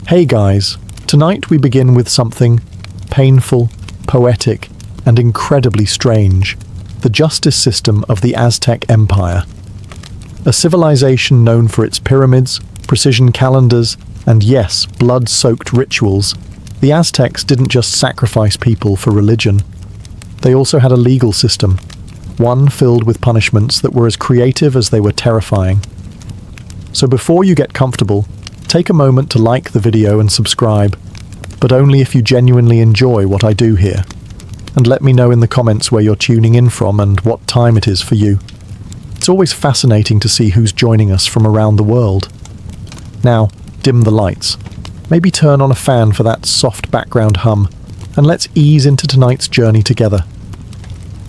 Hey guys, tonight we begin with something painful, poetic, and incredibly strange: the justice system of the Aztec Empire. A civilization known for its pyramids, precision calendars, and yes, blood-soaked rituals, the Aztecs didn't just sacrifice people for religion. They also had a legal system, one filled with punishments that were as creative as they were terrifying. So before you get comfortable, take a moment to like the video and subscribe, but only if you genuinely enjoy what I do here. And let me know in the comments where you're tuning in from and what time it is for you. It's always fascinating to see who's joining us from around the world. Now, dim the lights. Maybe turn on a fan for that soft background hum, and let's ease into tonight's journey together.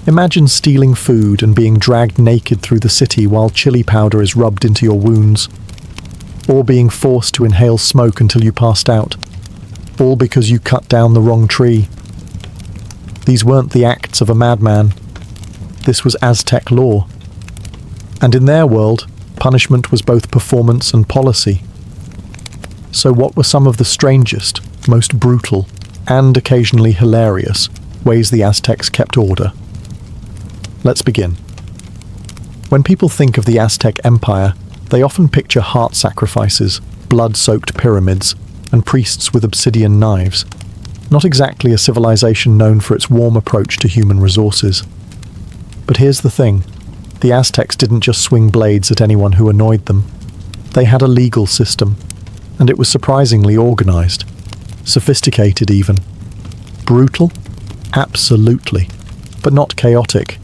Imagine stealing food and being dragged naked through the city while chili powder is rubbed into your wounds. Or being forced to inhale smoke until you passed out. All because you cut down the wrong tree. These weren't the acts of a madman. This was Aztec law. And in their world, punishment was both performance and policy. So what were some of the strangest, most brutal, and occasionally hilarious ways the Aztecs kept order? Let's begin. When people think of the Aztec Empire, they often picture heart sacrifices, blood-soaked pyramids, and priests with obsidian knives. Not exactly a civilization known for its warm approach to human resources. But here's the thing. The Aztecs didn't just swing blades at anyone who annoyed them. They had a legal system, and it was surprisingly organized. Sophisticated even. Brutal? Absolutely. But not chaotic.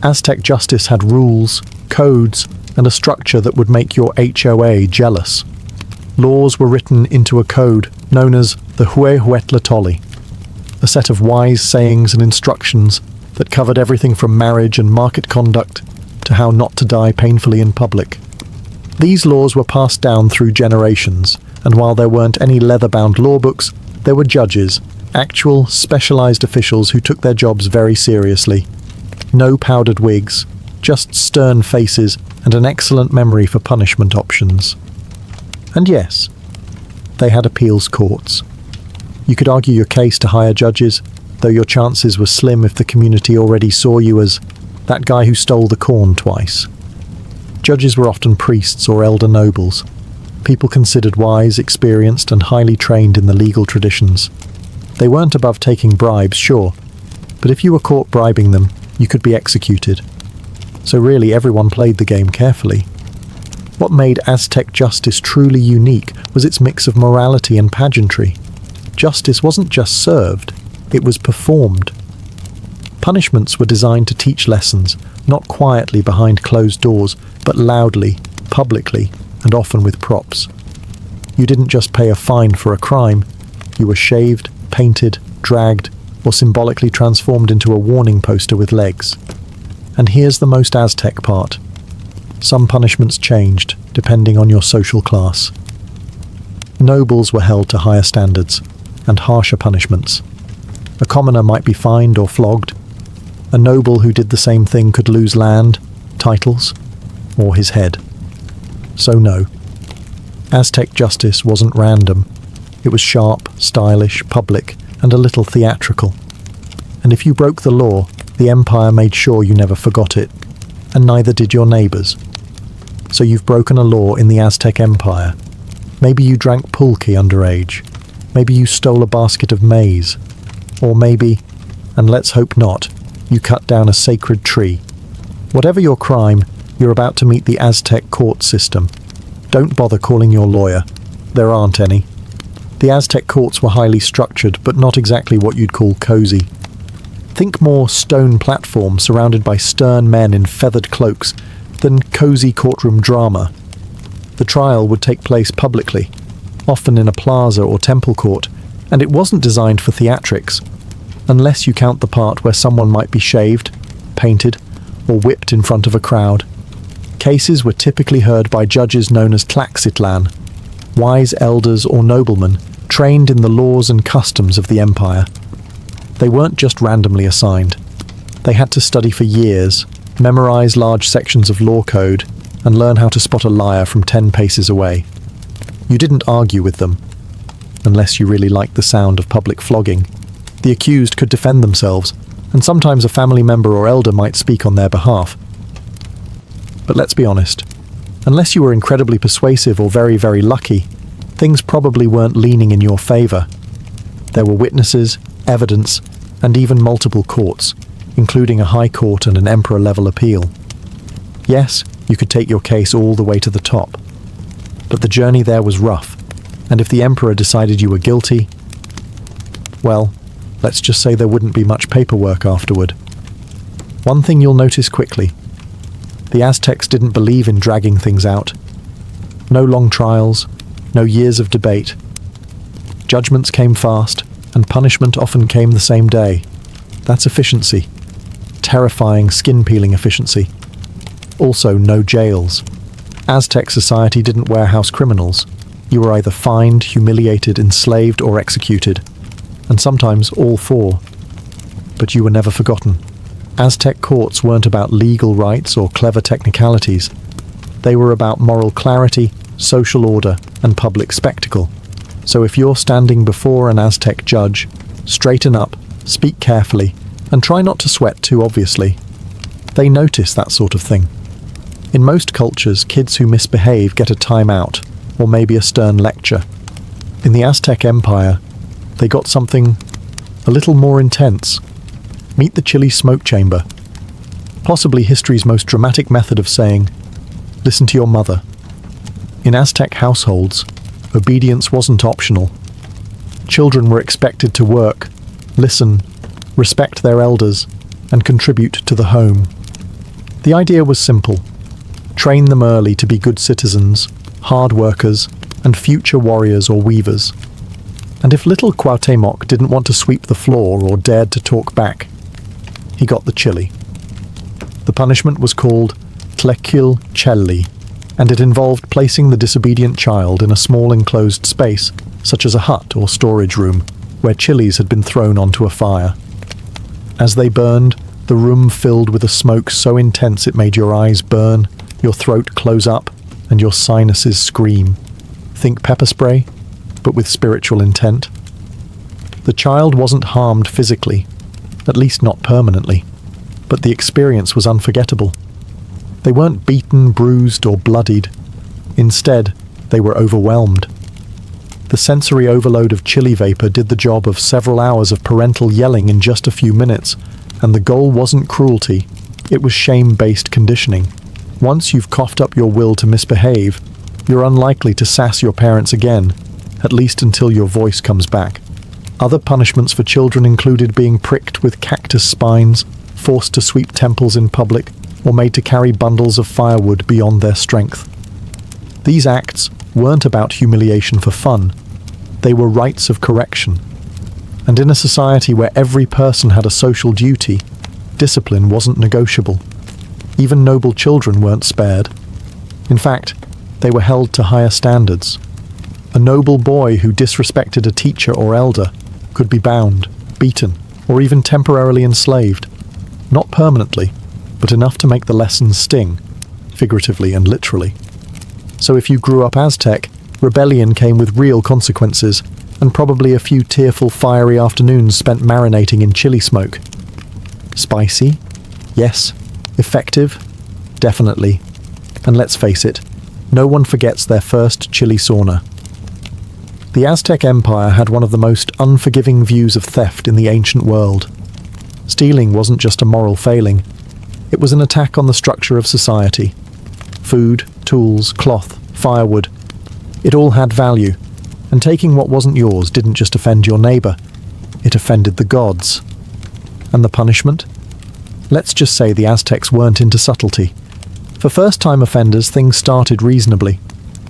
Aztec justice had rules, codes, and a structure that would make your HOA jealous. Laws were written into a code known as the Huehuetlatolli, a set of wise sayings and instructions that covered everything from marriage and market conduct to how not to die painfully in public. These laws were passed down through generations, and while there weren't any leather-bound law books, there were judges, actual, specialized officials who took their jobs very seriously. No powdered wigs, just stern faces and an excellent memory for punishment options. And yes, they had appeals courts. You could argue your case to higher judges, though your chances were slim if the community already saw you as that guy who stole the corn twice. Judges were often priests or elder nobles, people considered wise, experienced, and highly trained in the legal traditions. They weren't above taking bribes, sure, but if you were caught bribing them, you could be executed. So really everyone played the game carefully. What made Aztec justice truly unique was its mix of morality and pageantry. Justice wasn't just served, it was performed. Punishments were designed to teach lessons, not quietly behind closed doors, but loudly, publicly, and often with props. You didn't just pay a fine for a crime, you were shaved, painted, dragged, or symbolically transformed into a warning poster with legs. And here's the most Aztec part. Some punishments changed, depending on your social class. Nobles were held to higher standards, and harsher punishments. A commoner might be fined or flogged. A noble who did the same thing could lose land, titles, or his head. So no, Aztec justice wasn't random. It was sharp, stylish, public, and a little theatrical. And if you broke the law, the empire made sure you never forgot it, and neither did your neighbors. So you've broken a law in the Aztec Empire. Maybe you drank pulque underage. Maybe you stole a basket of maize. Or maybe, and let's hope not, you cut down a sacred tree. Whatever your crime, you're about to meet the Aztec court system. Don't bother calling your lawyer. There aren't any. The Aztec courts were highly structured, but not exactly what you'd call cozy. Think more stone platform surrounded by stern men in feathered cloaks than cozy courtroom drama. The trial would take place publicly, often in a plaza or temple court, and it wasn't designed for theatrics, unless you count the part where someone might be shaved, painted, or whipped in front of a crowd. Cases were typically heard by judges known as tlaxitlan, wise elders or noblemen trained in the laws and customs of the empire. They weren't just randomly assigned. They had to study for years, memorize large sections of law code, and learn how to spot a liar from 10 paces away. You didn't argue with them. unless you really liked the sound of public flogging. The accused could defend themselves, and sometimes a family member or elder might speak on their behalf. But let's be honest, unless you were incredibly persuasive or very, very lucky, things probably weren't leaning in your favour. There were witnesses, evidence, and even multiple courts, including a high court and an emperor-level appeal. Yes, you could take your case all the way to the top, but the journey there was rough, and if the emperor decided you were guilty, well, let's just say there wouldn't be much paperwork afterward. One thing you'll notice quickly: the Aztecs didn't believe in dragging things out. No long trials, no years of debate. Judgments came fast, and punishment often came the same day. That's efficiency. Terrifying, skin-peeling efficiency. Also, no jails. Aztec society didn't warehouse criminals. You were either fined, humiliated, enslaved, or executed, and sometimes all four. But you were never forgotten. Aztec courts weren't about legal rights or clever technicalities. They were about moral clarity, social order, and public spectacle. So if you're standing before an Aztec judge, straighten up, speak carefully, and try not to sweat too obviously. They notice that sort of thing. In most cultures, kids who misbehave get a timeout, or maybe a stern lecture. In the Aztec Empire, they got something a little more intense. Meet the chili smoke chamber. Possibly history's most dramatic method of saying, listen to your mother. In Aztec households, obedience wasn't optional. Children were expected to work, listen, respect their elders, and contribute to the home. The idea was simple. Train them early to be good citizens, hard workers, and future warriors or weavers. And if little Cuauhtémoc didn't want to sweep the floor or dared to talk back, he got the chili. The punishment was called tlequilcheli, and it involved placing the disobedient child in a small enclosed space, such as a hut or storage room, where chilies had been thrown onto a fire. As they burned, the room filled with a smoke so intense it made your eyes burn, your throat close up, and your sinuses scream. Think pepper spray, but with spiritual intent. The child wasn't harmed physically, at least not permanently, but the experience was unforgettable. They weren't beaten, bruised, or bloodied. Instead, they were overwhelmed. The sensory overload of chili vapor did the job of several hours of parental yelling in just a few minutes, and the goal wasn't cruelty, it was shame-based conditioning. Once you've coughed up your will to misbehave, you're unlikely to sass your parents again, at least until your voice comes back. Other punishments for children included being pricked with cactus spines, forced to sweep temples in public, or made to carry bundles of firewood beyond their strength. These acts weren't about humiliation for fun. They were rites of correction. And in a society where every person had a social duty, discipline wasn't negotiable. Even noble children weren't spared. In fact, they were held to higher standards. A noble boy who disrespected a teacher or elder could be bound, beaten, or even temporarily enslaved. Not permanently, but enough to make the lessons sting, figuratively and literally. So if you grew up Aztec, rebellion came with real consequences, and probably a few tearful, fiery afternoons spent marinating in chili smoke. Spicy? Yes. Effective? Definitely. And let's face it, no one forgets their first chili sauna. The Aztec Empire had one of the most unforgiving views of theft in the ancient world. Stealing wasn't just a moral failing. It was an attack on the structure of society. Food, tools, cloth, firewood. It all had value, and taking what wasn't yours didn't just offend your neighbour, it offended the gods. And the punishment? Let's just say the Aztecs weren't into subtlety. For first-time offenders, things started reasonably.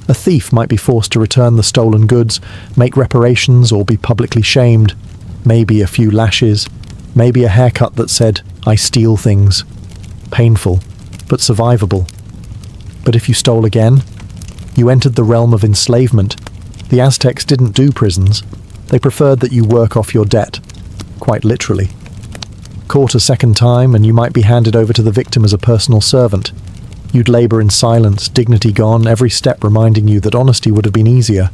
A thief might be forced to return the stolen goods, make reparations, or be publicly shamed. Maybe a few lashes. Maybe a haircut that said, "I steal things." Painful, but survivable. But if you stole again, you entered the realm of enslavement. The Aztecs didn't do prisons. They preferred that you work off your debt. Quite literally. Caught a second time, and you might be handed over to the victim as a personal servant. You'd labour in silence, dignity gone, every step reminding you that honesty would have been easier.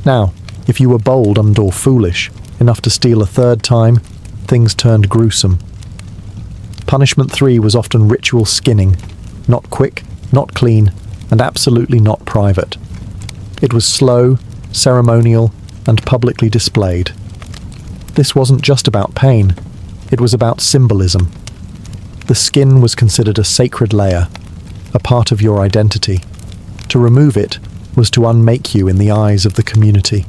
Now, If you were bold and/or foolish enough to steal a third time, things turned gruesome. Punishment 3 was often ritual skinning, not quick, not clean, and absolutely not private. It was slow, ceremonial, and publicly displayed. This wasn't just about pain, it was about symbolism. The skin was considered a sacred layer, a part of your identity. To remove it was to unmake you in the eyes of the community.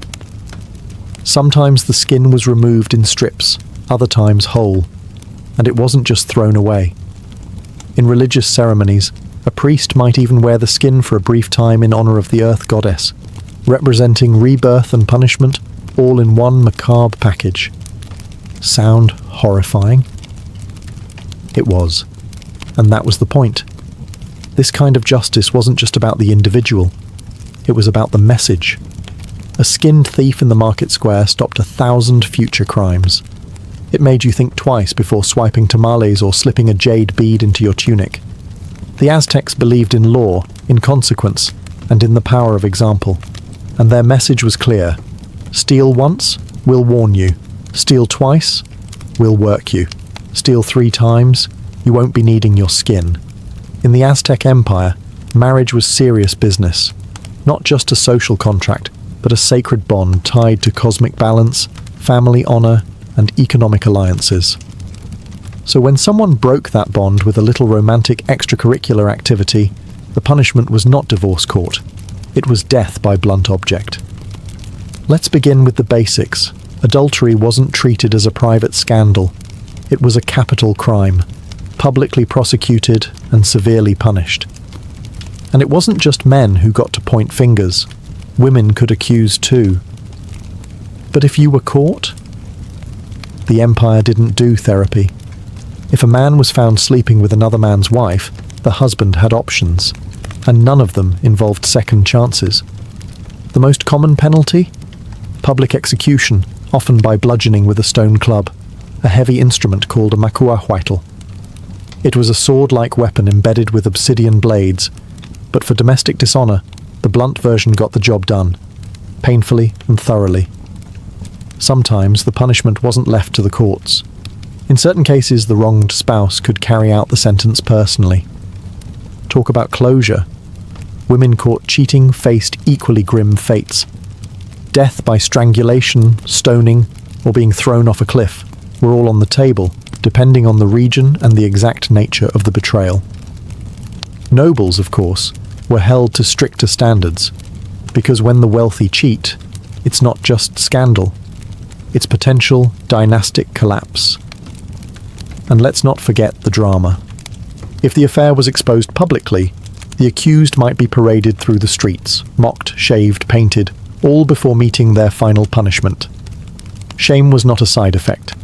Sometimes the skin was removed in strips, other times whole, and it wasn't just thrown away. In religious ceremonies, a priest might even wear the skin for a brief time in honor of the earth goddess, representing rebirth and punishment all in one macabre package. Sound horrifying? It was. And that was the point. This kind of justice wasn't just about the individual. It was about the message. A skinned thief in the market square stopped 1,000 future crimes. It made you think twice before swiping tamales or slipping a jade bead into your tunic. The Aztecs believed in law, in consequence, and in the power of example. And their message was clear. Steal once, we'll warn you. Steal twice, we'll work you. Steal 3 times, you won't be needing your skin. In the Aztec Empire, marriage was serious business. Not just a social contract, but a sacred bond tied to cosmic balance, family honor, and economic alliances. So when someone broke that bond with a little romantic extracurricular activity, the punishment was not divorce court. It was death by blunt object. Let's begin with the basics. Adultery wasn't treated as a private scandal. It was a capital crime, publicly prosecuted and severely punished. And it wasn't just men who got to point fingers. Women could accuse too. But if you were caught, the empire didn't do therapy. If a man was found sleeping with another man's wife, the husband had options, and none of them involved second chances. The most common penalty? Public execution, often by bludgeoning with a stone club, a heavy instrument called a makuahuitl. It was a sword-like weapon embedded with obsidian blades, but for domestic dishonor, the blunt version got the job done, painfully and thoroughly. Sometimes the punishment wasn't left to the courts. In certain cases, the wronged spouse could carry out the sentence personally. Talk about closure. Women caught cheating faced equally grim fates. Death by strangulation, stoning, or being thrown off a cliff were all on the table, depending on the region and the exact nature of the betrayal. Nobles, of course, were held to stricter standards, because when the wealthy cheat, it's not just scandal, it's potential dynastic collapse. And let's not forget the drama. If the affair was exposed publicly, the accused might be paraded through the streets, mocked, shaved, painted, all before meeting their final punishment. Shame was not a side effect.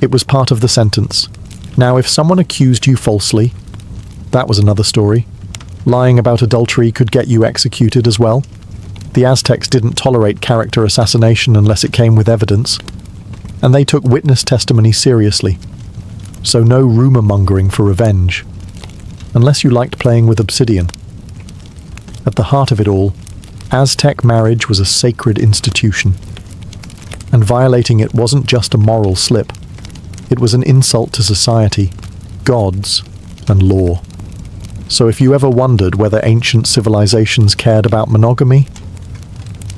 It was part of the sentence. Now, if someone accused you falsely, that was another story. Lying about adultery could get you executed as well. The Aztecs didn't tolerate character assassination unless it came with evidence, and they took witness testimony seriously. So no rumor-mongering for revenge, unless you liked playing with obsidian. At the heart of it all, Aztec marriage was a sacred institution, and violating it wasn't just a moral slip. It was an insult to society, gods, and law. So if you ever wondered whether ancient civilizations cared about monogamy,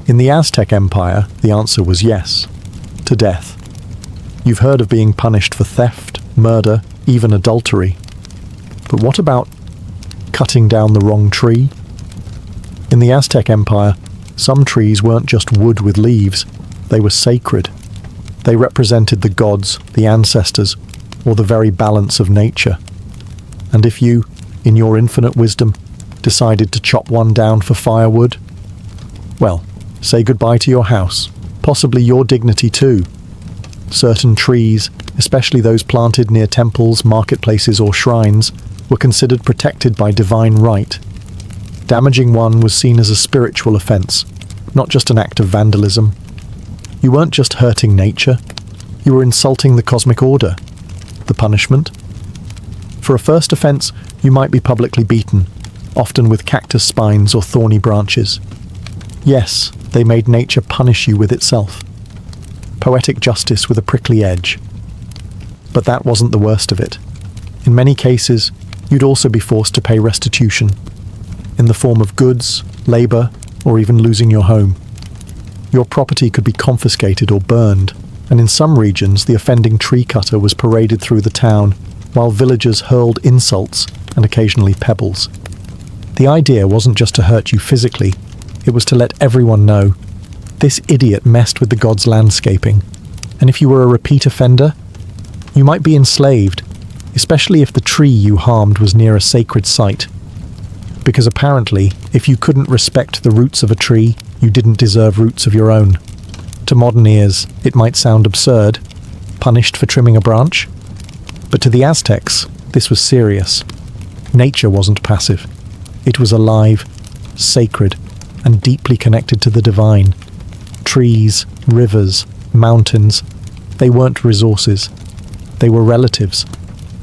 in the Aztec Empire, the answer was yes, to death. You've heard of being punished for theft, murder, even adultery. But what about cutting down the wrong tree? In the Aztec Empire, some trees weren't just wood with leaves, they were sacred. They represented the gods, the ancestors, or the very balance of nature. And if you, in your infinite wisdom, decided to chop one down for firewood, well, say goodbye to your house, possibly your dignity too. Certain trees, especially those planted near temples, marketplaces, or shrines, were considered protected by divine right. Damaging one was seen as a spiritual offense, not just an act of vandalism. You weren't just hurting nature, you were insulting the cosmic order. The punishment? For a first offense, you might be publicly beaten, often with cactus spines or thorny branches. Yes, They made nature punish you with itself. Poetic justice with a prickly edge. But that wasn't the worst of it. In many cases, you'd also be forced to pay restitution, in the form of goods, labour, or even losing your home. Your property could be confiscated or burned, and in some regions the offending tree cutter was paraded through the town, while villagers hurled insults and occasionally pebbles. The idea wasn't just to hurt you physically, it was to let everyone know, this idiot messed with the gods' landscaping, and if you were a repeat offender, you might be enslaved, especially if the tree you harmed was near a sacred site. Because apparently, if you couldn't respect the roots of a tree, you didn't deserve roots of your own. To modern ears, it might sound absurd, punished for trimming a branch. But to the Aztecs, this was serious. Nature wasn't passive. It was alive, sacred, and deeply connected to the divine. Trees, rivers, mountains, they weren't resources. They were relatives,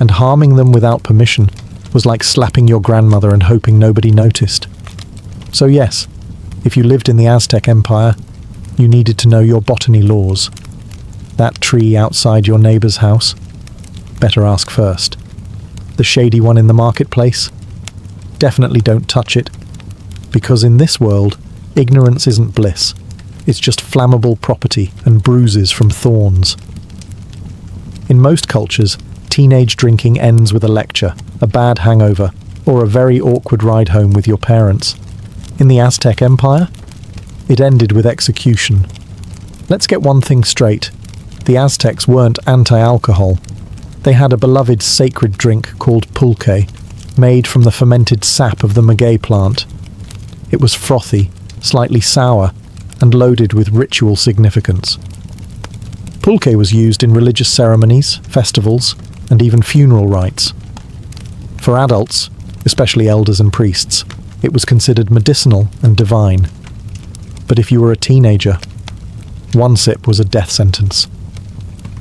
and harming them without permission was like slapping your grandmother and hoping nobody noticed. So yes, if you lived in the Aztec Empire, you needed to know your botany laws. That tree outside your neighbour's house? Better ask first. The shady one in the marketplace? Definitely don't touch it. Because in this world, ignorance isn't bliss. It's just flammable property and bruises from thorns. In most cultures, teenage drinking ends with a lecture, a bad hangover, or a very awkward ride home with your parents. In the Aztec Empire, it ended with execution. Let's get one thing straight. The Aztecs weren't anti-alcohol. They had a beloved sacred drink called pulque, made from the fermented sap of the maguey plant. It was frothy, slightly sour, and loaded with ritual significance. Pulque was used in religious ceremonies, festivals, and even funeral rites. For adults, especially elders and priests, it was considered medicinal and divine. But if you were a teenager, one sip was a death sentence.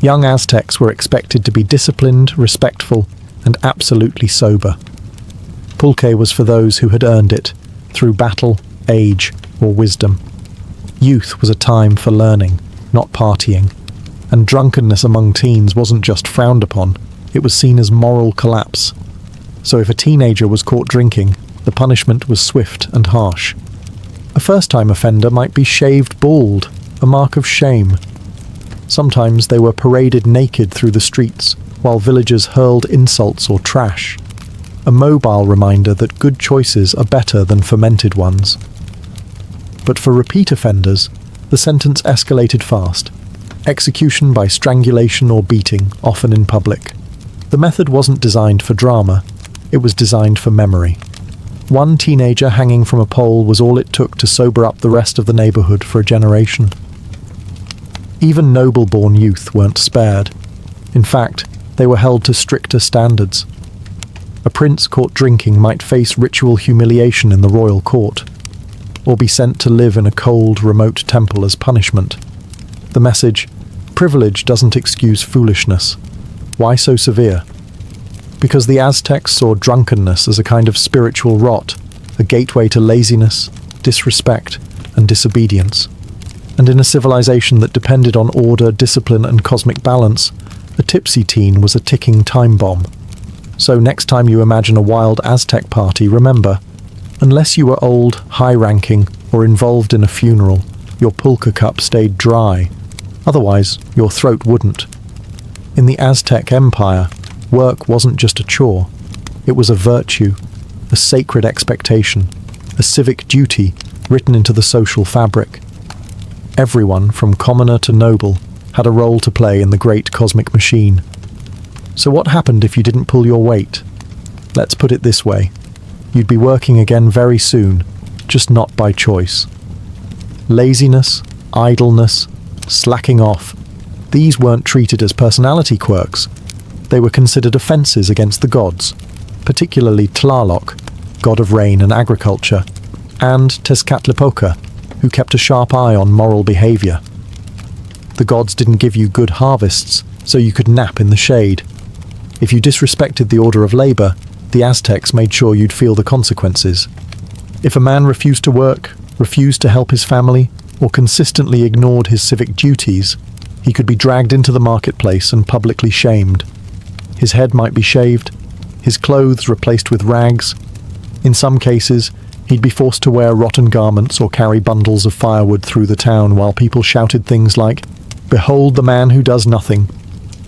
Young Aztecs were expected to be disciplined, respectful, and absolutely sober. Pulque was for those who had earned it, through battle, age, or wisdom. Youth was a time for learning, not partying, and drunkenness among teens wasn't just frowned upon, it was seen as moral collapse. So if a teenager was caught drinking, the punishment was swift and harsh. A first-time offender might be shaved bald, a mark of shame. Sometimes they were paraded naked through the streets, while villagers hurled insults or trash. A mobile reminder that good choices are better than fermented ones. But for repeat offenders, the sentence escalated fast. Execution by strangulation or beating, often in public. The method wasn't designed for drama, it was designed for memory. One teenager hanging from a pole was all it took to sober up the rest of the neighbourhood for a generation. Even noble-born youth weren't spared. In fact, they were held to stricter standards. A prince caught drinking might face ritual humiliation in the royal court, or be sent to live in a cold, remote temple as punishment. The message, privilege doesn't excuse foolishness. Why so severe? Because the Aztecs saw drunkenness as a kind of spiritual rot, a gateway to laziness, disrespect, and disobedience. And in a civilization that depended on order, discipline, and cosmic balance, a tipsy teen was a ticking time bomb. So next time you imagine a wild Aztec party, remember, unless you were old, high-ranking, or involved in a funeral, your pulque cup stayed dry. Otherwise, your throat wouldn't. In the Aztec Empire, work wasn't just a chore. It was a virtue, a sacred expectation, a civic duty written into the social fabric. Everyone, from commoner to noble, had a role to play in the great cosmic machine. So what happened if you didn't pull your weight? Let's put it this way. You'd be working again very soon, just not by choice. Laziness, idleness, slacking off, these weren't treated as personality quirks. They were considered offences against the gods, particularly Tlaloc, god of rain and agriculture, and Tezcatlipoca, who kept a sharp eye on moral behaviour. The gods didn't give you good harvests, so you could nap in the shade. If you disrespected the order of labour, the Aztecs made sure you'd feel the consequences. If a man refused to work, refused to help his family, or consistently ignored his civic duties, he could be dragged into the marketplace and publicly shamed. His head might be shaved, his clothes replaced with rags. In some cases, he'd be forced to wear rotten garments or carry bundles of firewood through the town while people shouted things like, "Behold the man who does nothing."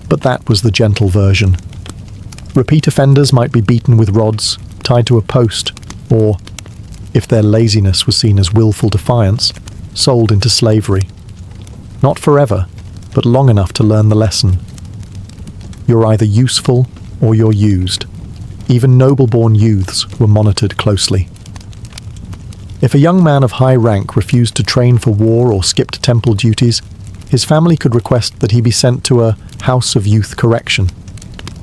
But that was the gentle version. Repeat offenders might be beaten with rods, tied to a post, or, if their laziness was seen as willful defiance, sold into slavery. Not forever, but long enough to learn the lesson. You're either useful or you're used. Even noble-born youths were monitored closely. If a young man of high rank refused to train for war or skipped temple duties, his family could request that he be sent to a house of youth correction,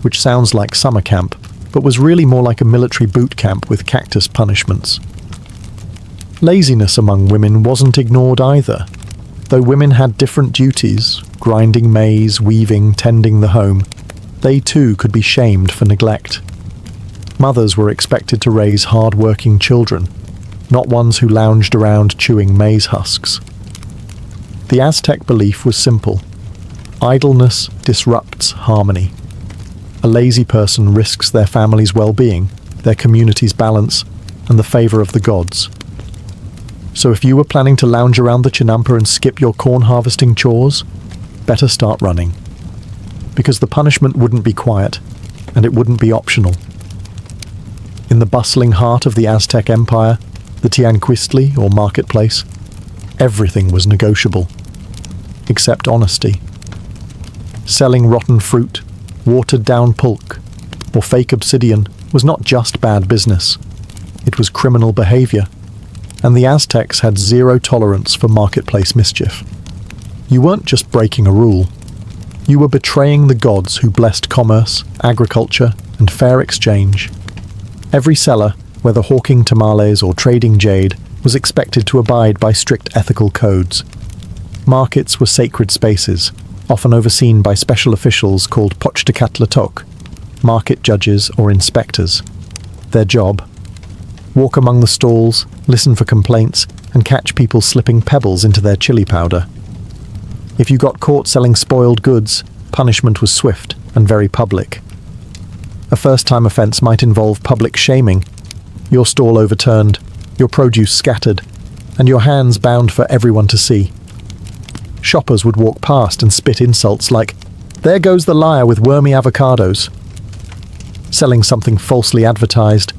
which sounds like summer camp, but was really more like a military boot camp with cactus punishments. Laziness among women wasn't ignored either. Though women had different duties, grinding maize, weaving, tending the home, they too could be shamed for neglect. Mothers were expected to raise hard-working children, not ones who lounged around chewing maize husks. The Aztec belief was simple. Idleness disrupts harmony. A lazy person risks their family's well-being, their community's balance, and the favor of the gods. So if you were planning to lounge around the Chinampa and skip your corn harvesting chores, better start running. Because the punishment wouldn't be quiet, and it wouldn't be optional. In the bustling heart of the Aztec Empire, the Tianquistli, or marketplace, everything was negotiable, except honesty. Selling rotten fruit, watered-down pulque, or fake obsidian was not just bad business. It was criminal behavior, and the Aztecs had zero tolerance for marketplace mischief. You weren't just breaking a rule. You were betraying the gods who blessed commerce, agriculture, and fair exchange. Every seller, whether hawking tamales or trading jade, was expected to abide by strict ethical codes. Markets were sacred spaces, often overseen by special officials called pochtacatlatok, market judges or inspectors. Their job: walk among the stalls, listen for complaints, and catch people slipping pebbles into their chili powder. If you got caught selling spoiled goods, punishment was swift and very public. A first-time offence might involve public shaming, your stall overturned, your produce scattered, and your hands bound for everyone to see. Shoppers would walk past and spit insults like, "There goes the liar with wormy avocados." Selling something falsely advertised,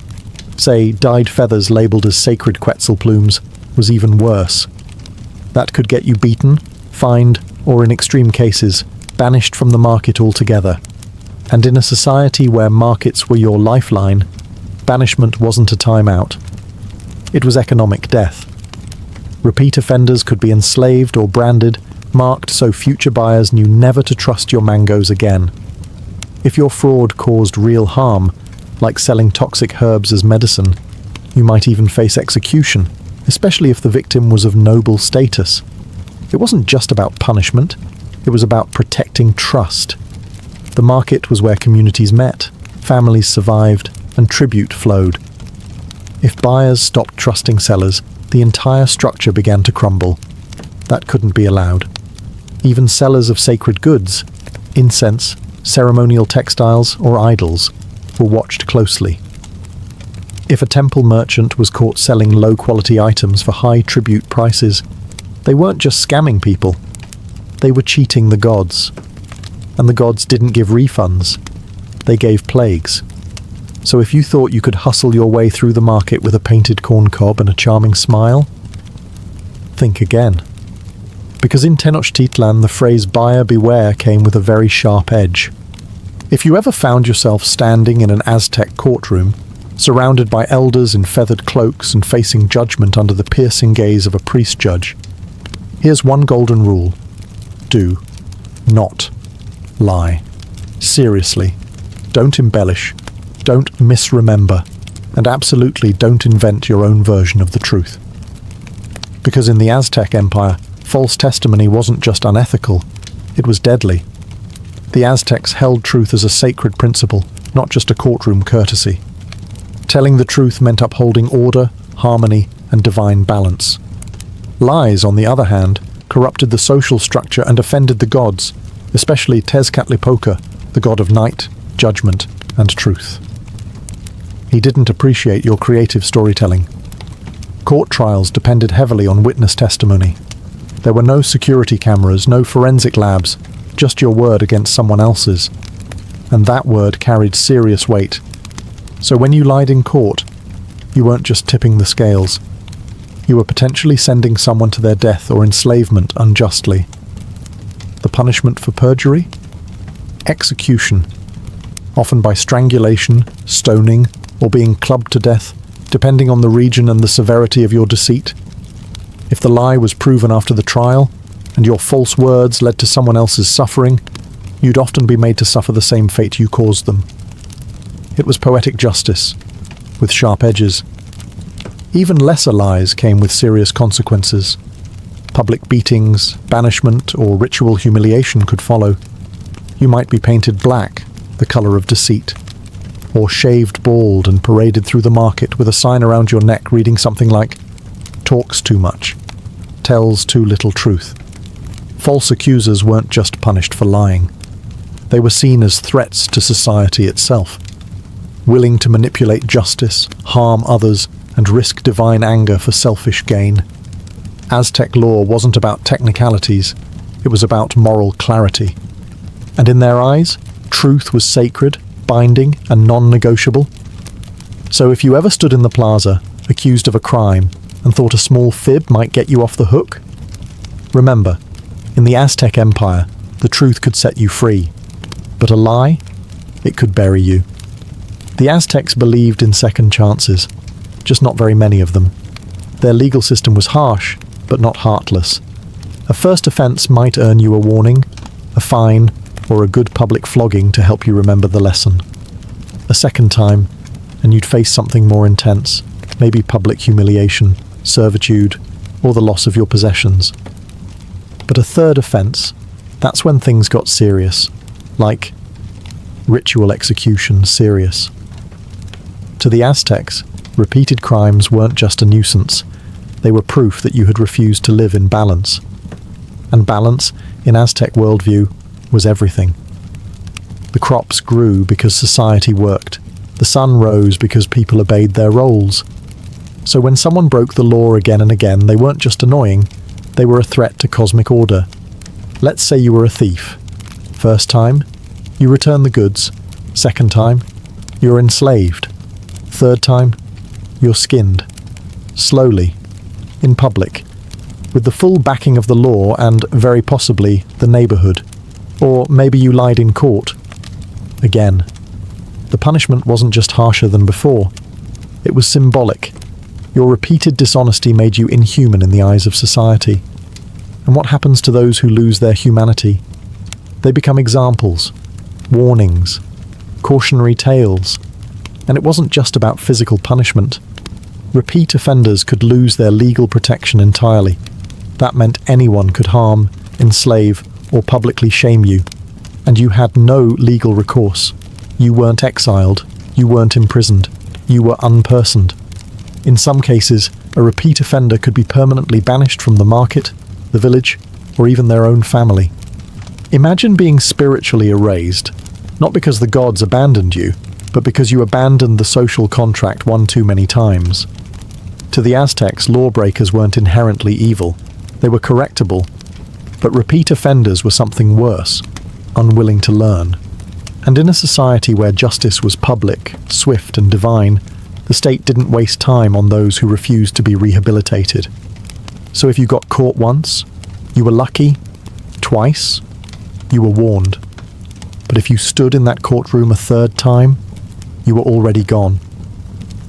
say dyed feathers labelled as sacred Quetzal plumes, was even worse. That could get you beaten, fined, or in extreme cases, banished from the market altogether. And in a society where markets were your lifeline, banishment wasn't a timeout. It was economic death. Repeat offenders could be enslaved or branded, marked so future buyers knew never to trust your mangoes again. If your fraud caused real harm, like selling toxic herbs as medicine, you might even face execution, especially if the victim was of noble status. It wasn't just about punishment, it was about protecting trust. The market was where communities met, families survived, and tribute flowed. If buyers stopped trusting sellers, the entire structure began to crumble. That couldn't be allowed. Even sellers of sacred goods, incense, ceremonial textiles, or idols, were watched closely. If a temple merchant was caught selling low-quality items for high tribute prices, they weren't just scamming people, they were cheating the gods. And the gods didn't give refunds, they gave plagues. So if you thought you could hustle your way through the market with a painted corn cob and a charming smile, think again. Because in Tenochtitlan, the phrase buyer beware came with a very sharp edge. If you ever found yourself standing in an Aztec courtroom, surrounded by elders in feathered cloaks and facing judgment under the piercing gaze of a priest judge, here's one golden rule: do not lie. Seriously, don't embellish, don't misremember, and absolutely don't invent your own version of the truth. Because in the Aztec Empire, false testimony wasn't just unethical, it was deadly. The Aztecs held truth as a sacred principle, not just a courtroom courtesy. Telling the truth meant upholding order, harmony, and divine balance. Lies, on the other hand, corrupted the social structure and offended the gods, especially Tezcatlipoca, the god of night, judgment, and truth. He didn't appreciate your creative storytelling. Court trials depended heavily on witness testimony. There were no security cameras, no forensic labs, just your word against someone else's. And that word carried serious weight. So when you lied in court, you weren't just tipping the scales. You were potentially sending someone to their death or enslavement unjustly. The punishment for perjury? Execution, often by strangulation, stoning, or being clubbed to death, depending on the region and the severity of your deceit. If the lie was proven after the trial, and your false words led to someone else's suffering, you'd often be made to suffer the same fate you caused them. It was poetic justice, with sharp edges. Even lesser lies came with serious consequences. Public beatings, banishment, or ritual humiliation could follow. You might be painted black, the colour of deceit, or shaved bald and paraded through the market with a sign around your neck reading something like, "Talks too much, tells too little truth." False accusers weren't just punished for lying. They were seen as threats to society itself, willing to manipulate justice, harm others, and risk divine anger for selfish gain. Aztec law wasn't about technicalities, it was about moral clarity. And in their eyes, truth was sacred, binding, and non-negotiable. So if you ever stood in the plaza, accused of a crime, and thought a small fib might get you off the hook, remember, in the Aztec Empire, the truth could set you free, but a lie, it could bury you. The Aztecs believed in second chances, just not very many of them. Their legal system was harsh, but not heartless. A first offence might earn you a warning, a fine, or a good public flogging to help you remember the lesson. A second time, and you'd face something more intense, maybe public humiliation, servitude, or the loss of your possessions. But a third offence, that's when things got serious, like ritual execution serious. To the Aztecs, repeated crimes weren't just a nuisance, they were proof that you had refused to live in balance. And balance, in Aztec worldview, was everything. The crops grew because society worked. The sun rose because people obeyed their roles. So when someone broke the law again and again, they weren't just annoying, they were a threat to cosmic order. Let's say you were a thief. First time, you return the goods. Second time, you're enslaved. Third time, you're skinned. Slowly, in public, with the full backing of the law and, very possibly, the neighbourhood. Or maybe you lied in court. Again. The punishment wasn't just harsher than before. It was symbolic. Your repeated dishonesty made you inhuman in the eyes of society. And what happens to those who lose their humanity? They become examples, warnings, cautionary tales. And it wasn't just about physical punishment. Repeat offenders could lose their legal protection entirely. That meant anyone could harm, enslave, or publicly shame you. And you had no legal recourse. You weren't exiled. You weren't imprisoned. You were unpersoned. In some cases, a repeat offender could be permanently banished from the market, the village, or even their own family. Imagine being spiritually erased, not because the gods abandoned you, but because you abandoned the social contract one too many times. To the Aztecs, lawbreakers weren't inherently evil. They were correctable. But repeat offenders were something worse, unwilling to learn. And in a society where justice was public, swift and divine, the state didn't waste time on those who refused to be rehabilitated. So if you got caught once, you were lucky. Twice, you were warned. But if you stood in that courtroom a third time, you were already gone.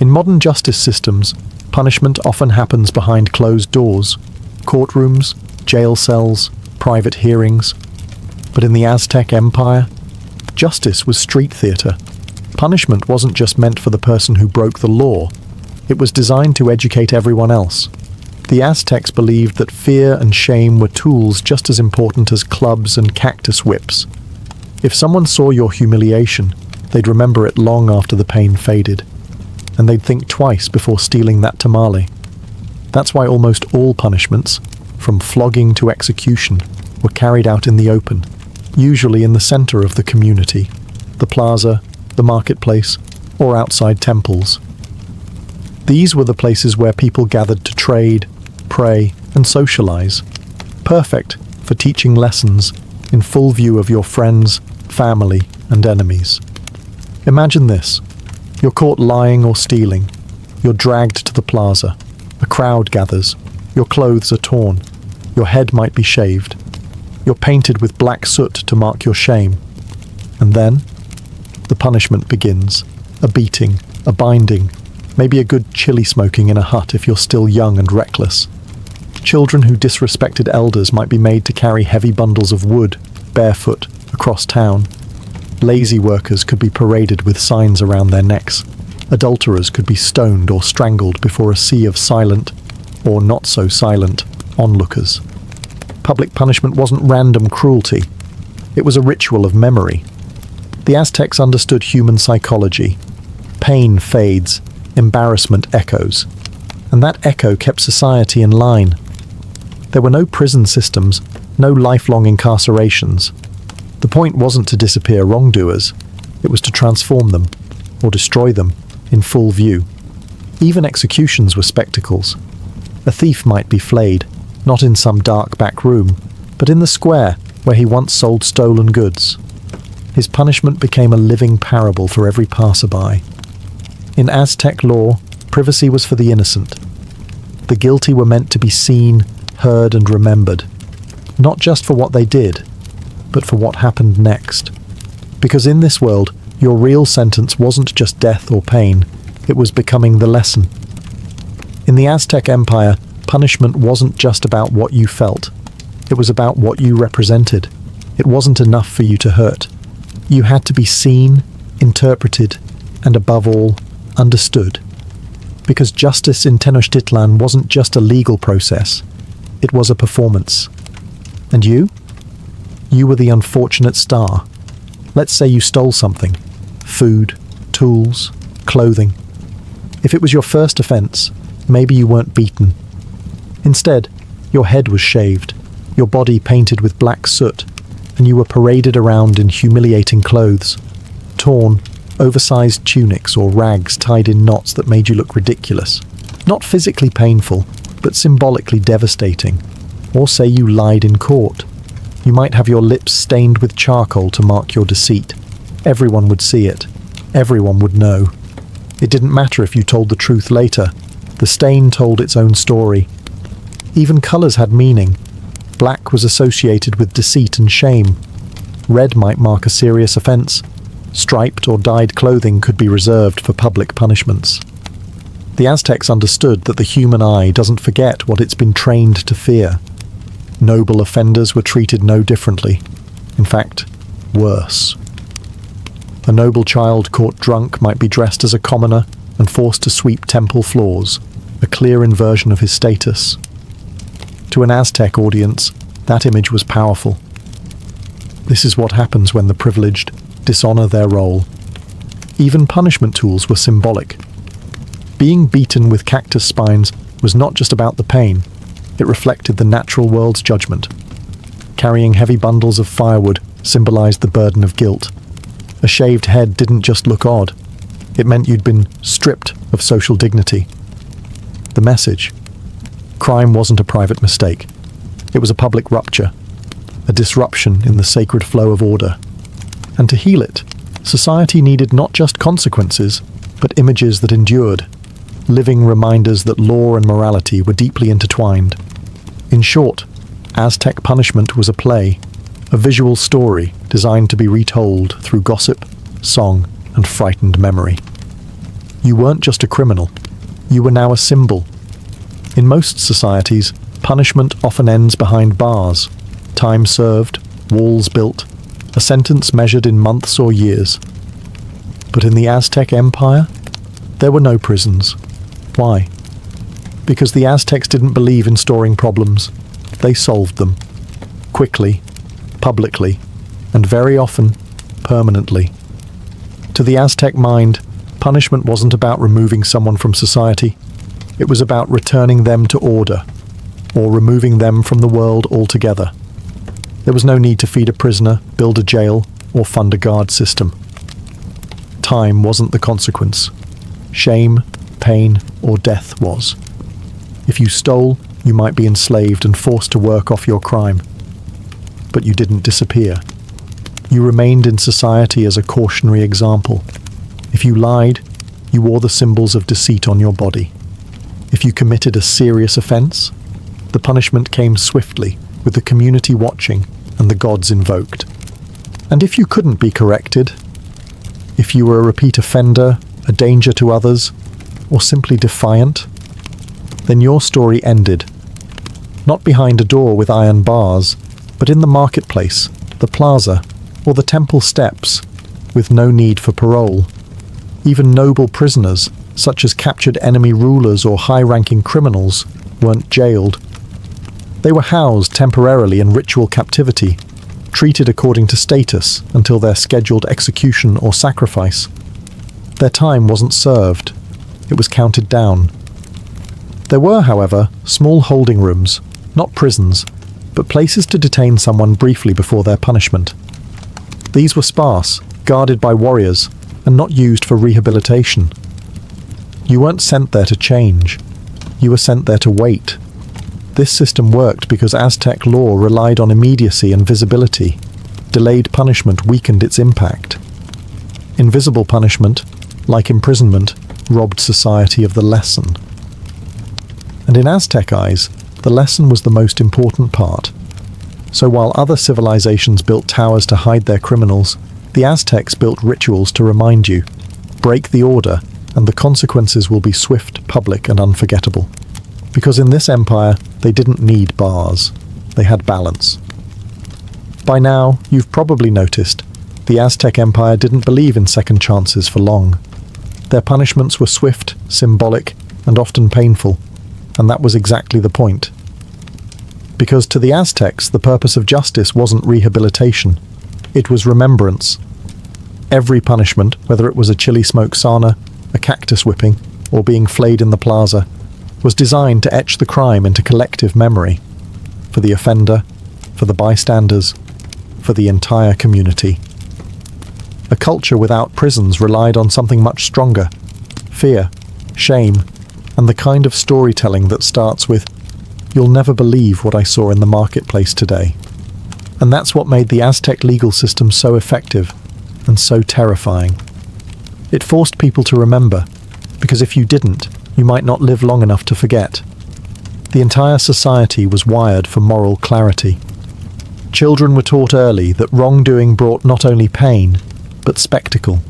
In modern justice systems, punishment often happens behind closed doors, courtrooms, jail cells, private hearings. But in the Aztec Empire, justice was street theatre. Punishment wasn't just meant for the person who broke the law. It was designed to educate everyone else. The Aztecs believed that fear and shame were tools just as important as clubs and cactus whips. If someone saw your humiliation, they'd remember it long after the pain faded. And they'd think twice before stealing that tamale. That's why almost all punishments, from flogging to execution, were carried out in the open, usually in the center of the community, the plaza, the marketplace, or outside temples. These were the places where people gathered to trade, pray, and socialize, perfect for teaching lessons in full view of your friends, family, and enemies. Imagine this. You're caught lying or stealing. You're dragged to the plaza. A crowd gathers. Your clothes are torn. Your head might be shaved. You're painted with black soot to mark your shame. And then, the punishment begins. A beating, a binding, maybe a good chili smoking in a hut if you're still young and reckless. Children who disrespected elders might be made to carry heavy bundles of wood, barefoot, across town. Lazy workers could be paraded with signs around their necks. Adulterers could be stoned or strangled before a sea of silent, or not so silent, onlookers. Public punishment wasn't random cruelty. It was a ritual of memory. The Aztecs understood human psychology. Pain fades, embarrassment echoes. And that echo kept society in line. There were no prison systems, no lifelong incarcerations. The point wasn't to disappear wrongdoers. It was to transform them, or destroy them, in full view. Even executions were spectacles. A thief might be flayed, not in some dark back room, but in the square where he once sold stolen goods. His punishment became a living parable for every passerby. In Aztec law, privacy was for the innocent. The guilty were meant to be seen, heard, and remembered, not just for what they did, but for what happened next. Because in this world, your real sentence wasn't just death or pain, it was becoming the lesson. In the Aztec Empire, punishment wasn't just about what you felt. It was about what you represented. It wasn't enough for you to hurt. You had to be seen, interpreted, and above all, understood. Because justice in Tenochtitlan wasn't just a legal process. It was a performance. And you? You were the unfortunate star. Let's say you stole something. Food, tools, clothing. If it was your first offense, maybe you weren't beaten. Instead, your head was shaved, your body painted with black soot, and you were paraded around in humiliating clothes. Torn, oversized tunics or rags tied in knots that made you look ridiculous. Not physically painful, but symbolically devastating. Or say you lied in court. You might have your lips stained with charcoal to mark your deceit. Everyone would see it. Everyone would know. It didn't matter if you told the truth later. The stain told its own story. Even colours had meaning. Black was associated with deceit and shame. Red might mark a serious offence. Striped or dyed clothing could be reserved for public punishments. The Aztecs understood that the human eye doesn't forget what it's been trained to fear. Noble offenders were treated no differently. In fact, worse. A noble child caught drunk might be dressed as a commoner and forced to sweep temple floors, a clear inversion of his status. To an Aztec audience, that image was powerful. This is what happens when the privileged dishonor their role. Even punishment tools were symbolic. Being beaten with cactus spines was not just about the pain. It reflected the natural world's judgment. Carrying heavy bundles of firewood symbolized the burden of guilt. A shaved head didn't just look odd. It meant you'd been stripped of social dignity. The message: crime wasn't a private mistake. It was a public rupture, a disruption in the sacred flow of order. And to heal it, society needed not just consequences, but images that endured, living reminders that law and morality were deeply intertwined. In short, Aztec punishment was a play, a visual story designed to be retold through gossip, song, and frightened memory. You weren't just a criminal, you were now a symbol. In most societies, punishment often ends behind bars, time served, walls built, a sentence measured in months or years. But in the Aztec Empire, there were no prisons. Why? Because the Aztecs didn't believe in storing problems. They solved them. Quickly, publicly, and very often, permanently. To the Aztec mind, punishment wasn't about removing someone from society. It was about returning them to order, or removing them from the world altogether. There was no need to feed a prisoner, build a jail, or fund a guard system. Time wasn't the consequence. Shame, pain, or death was. If you stole, you might be enslaved and forced to work off your crime. But you didn't disappear. You remained in society as a cautionary example. If you lied, you wore the symbols of deceit on your body. If you committed a serious offense, the punishment came swiftly, with the community watching and the gods invoked. And if you couldn't be corrected, if you were a repeat offender, a danger to others, or simply defiant, then your story ended. Not behind a door with iron bars, but in the marketplace, the plaza, or the temple steps, with no need for parole. Even noble prisoners, such as captured enemy rulers or high-ranking criminals, weren't jailed. They were housed temporarily in ritual captivity, treated according to status until their scheduled execution or sacrifice. Their time wasn't served. It was counted down. There were, however, small holding rooms, not prisons, but places to detain someone briefly before their punishment. These were sparse, guarded by warriors, and not used for rehabilitation. You weren't sent there to change. You were sent there to wait. This system worked because Aztec law relied on immediacy and visibility. Delayed punishment weakened its impact. Invisible punishment, like imprisonment, robbed society of the lesson. And in Aztec eyes, the lesson was the most important part. So while other civilizations built towers to hide their criminals, the Aztecs built rituals to remind you. Break the order, and the consequences will be swift, public, and unforgettable. Because in this empire, they didn't need bars. They had balance. By now, you've probably noticed, the Aztec Empire didn't believe in second chances for long. Their punishments were swift, symbolic, and often painful, and that was exactly the point. Because to the Aztecs, the purpose of justice wasn't rehabilitation. It was remembrance. Every punishment, whether it was a chili smoke sauna, a cactus whipping, or being flayed in the plaza, was designed to etch the crime into collective memory. For the offender, for the bystanders, for the entire community. A culture without prisons relied on something much stronger: fear, shame, and the kind of storytelling that starts with, "You'll never believe what I saw in the marketplace today." And that's what made the Aztec legal system so effective and so terrifying. It forced people to remember, because if you didn't, you might not live long enough to forget. The entire society was wired for moral clarity. Children were taught early that wrongdoing brought not only pain, but spectacle.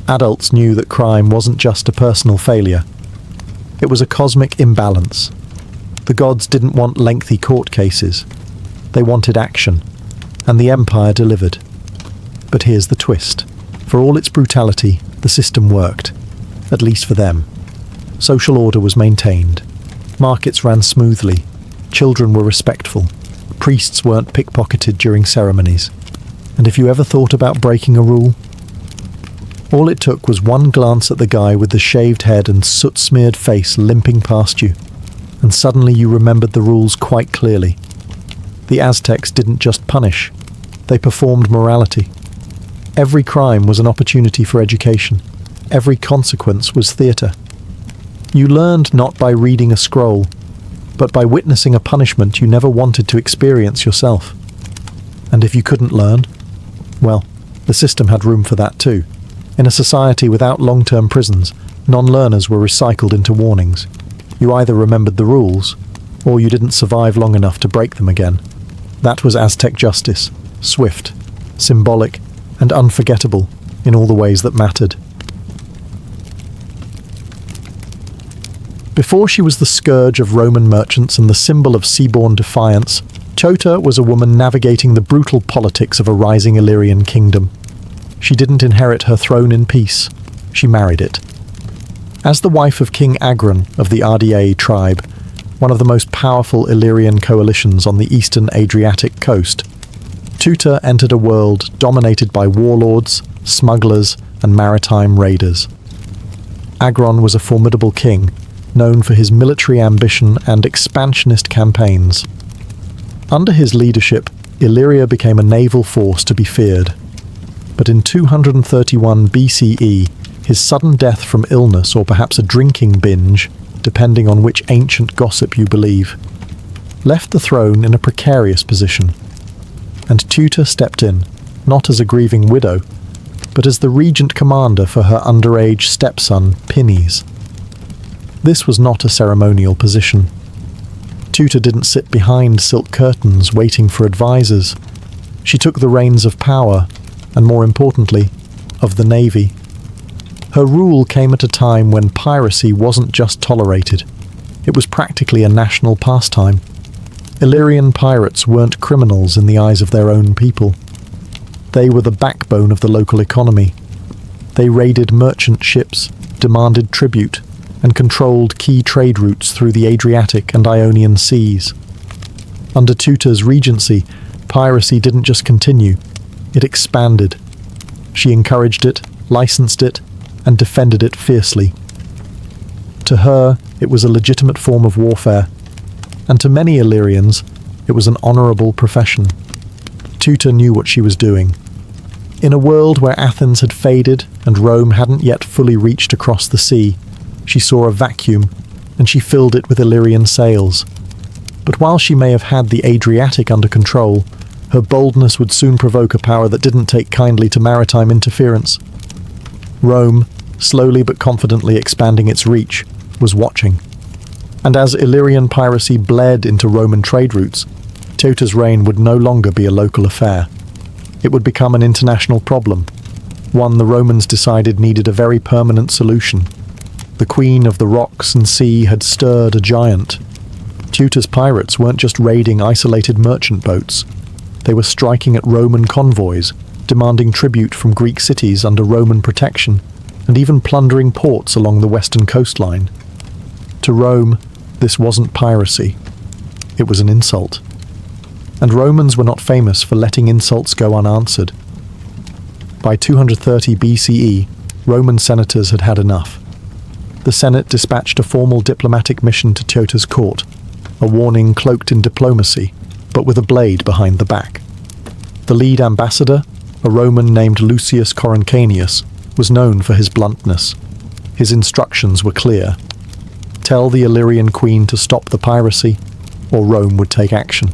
Adults knew that crime wasn't just a personal failure. It was a cosmic imbalance. The gods didn't want lengthy court cases. They wanted action, and the Empire delivered. But here's the twist. For all its brutality, the system worked, at least for them. Social order was maintained. Markets ran smoothly. Children were respectful. Priests weren't pickpocketed during ceremonies. And if you ever thought about breaking a rule, all it took was one glance at the guy with the shaved head and soot-smeared face limping past you, and suddenly you remembered the rules quite clearly. The Aztecs didn't just punish, they performed morality. Every crime was an opportunity for education. Every consequence was theatre. You learned not by reading a scroll, but by witnessing a punishment you never wanted to experience yourself. And if you couldn't learn, well, the system had room for that too. In a society without long-term prisons, non-learners were recycled into warnings. You either remembered the rules, or you didn't survive long enough to break them again. That was Aztec justice, swift, symbolic, and unforgettable in all the ways that mattered. Before she was the scourge of Roman merchants and the symbol of seaborne defiance, Chota was a woman navigating the brutal politics of a rising Illyrian kingdom. She didn't inherit her throne in peace. She married it. As the wife of King Agron of the RDA tribe, one of the most powerful Illyrian coalitions on the eastern Adriatic coast, Tuta entered a world dominated by warlords, smugglers, and maritime raiders. Agron was a formidable king, known for his military ambition and expansionist campaigns. Under his leadership, Illyria became a naval force to be feared. But in 231 BCE, his sudden death from illness or perhaps a drinking binge, depending on which ancient gossip you believe, left the throne in a precarious position. And Tutor stepped in, not as a grieving widow, but as the regent commander for her underage stepson, Pinnes. This was not a ceremonial position. Tutor didn't sit behind silk curtains waiting for advisors. She took the reins of power, and more importantly, of the navy. Her rule came at a time when piracy wasn't just tolerated. It was practically a national pastime. Illyrian pirates weren't criminals in the eyes of their own people. They were the backbone of the local economy. They raided merchant ships, demanded tribute, and controlled key trade routes through the Adriatic and Ionian seas. Under Tutor's regency, piracy didn't just continue, it expanded. She encouraged it, licensed it, and defended it fiercely. To her, it was a legitimate form of warfare, and to many Illyrians, it was an honourable profession. Tutor knew what she was doing. In a world where Athens had faded and Rome hadn't yet fully reached across the sea, she saw a vacuum, and she filled it with Illyrian sails. But while she may have had the Adriatic under control, her boldness would soon provoke a power that didn't take kindly to maritime interference. Rome, slowly but confidently expanding its reach, was watching. And as Illyrian piracy bled into Roman trade routes, Tutor's reign would no longer be a local affair. It would become an international problem, one the Romans decided needed a very permanent solution. The Queen of the Rocks and Sea had stirred a giant. Tutor's pirates weren't just raiding isolated merchant boats. They were striking at Roman convoys, demanding tribute from Greek cities under Roman protection, and even plundering ports along the western coastline. To Rome, this wasn't piracy. It was an insult. And Romans were not famous for letting insults go unanswered. By 230 BCE, Roman senators had had enough. The Senate dispatched a formal diplomatic mission to Tutor's court, a warning cloaked in diplomacy, but with a blade behind the back. The lead ambassador, a Roman named Lucius Coruncanius, was known for his bluntness. His instructions were clear. Tell the Illyrian queen to stop the piracy, or Rome would take action.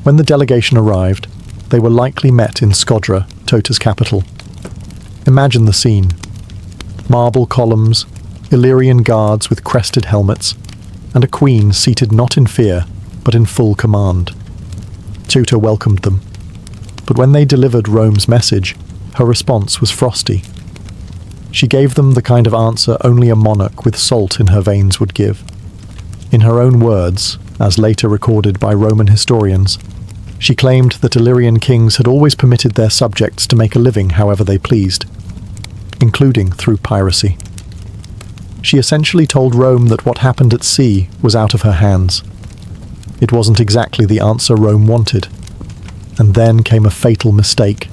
When the delegation arrived, they were likely met in Scodra, Tutor's capital. Imagine the scene. Marble columns, Illyrian guards with crested helmets, and a queen seated not in fear, but in full command. Tutor welcomed them. But when they delivered Rome's message, her response was frosty. She gave them the kind of answer only a monarch with salt in her veins would give. In her own words, as later recorded by Roman historians, she claimed that Illyrian kings had always permitted their subjects to make a living however they pleased, including through piracy. She essentially told Rome that what happened at sea was out of her hands. It wasn't exactly the answer Rome wanted. And then came a fatal mistake.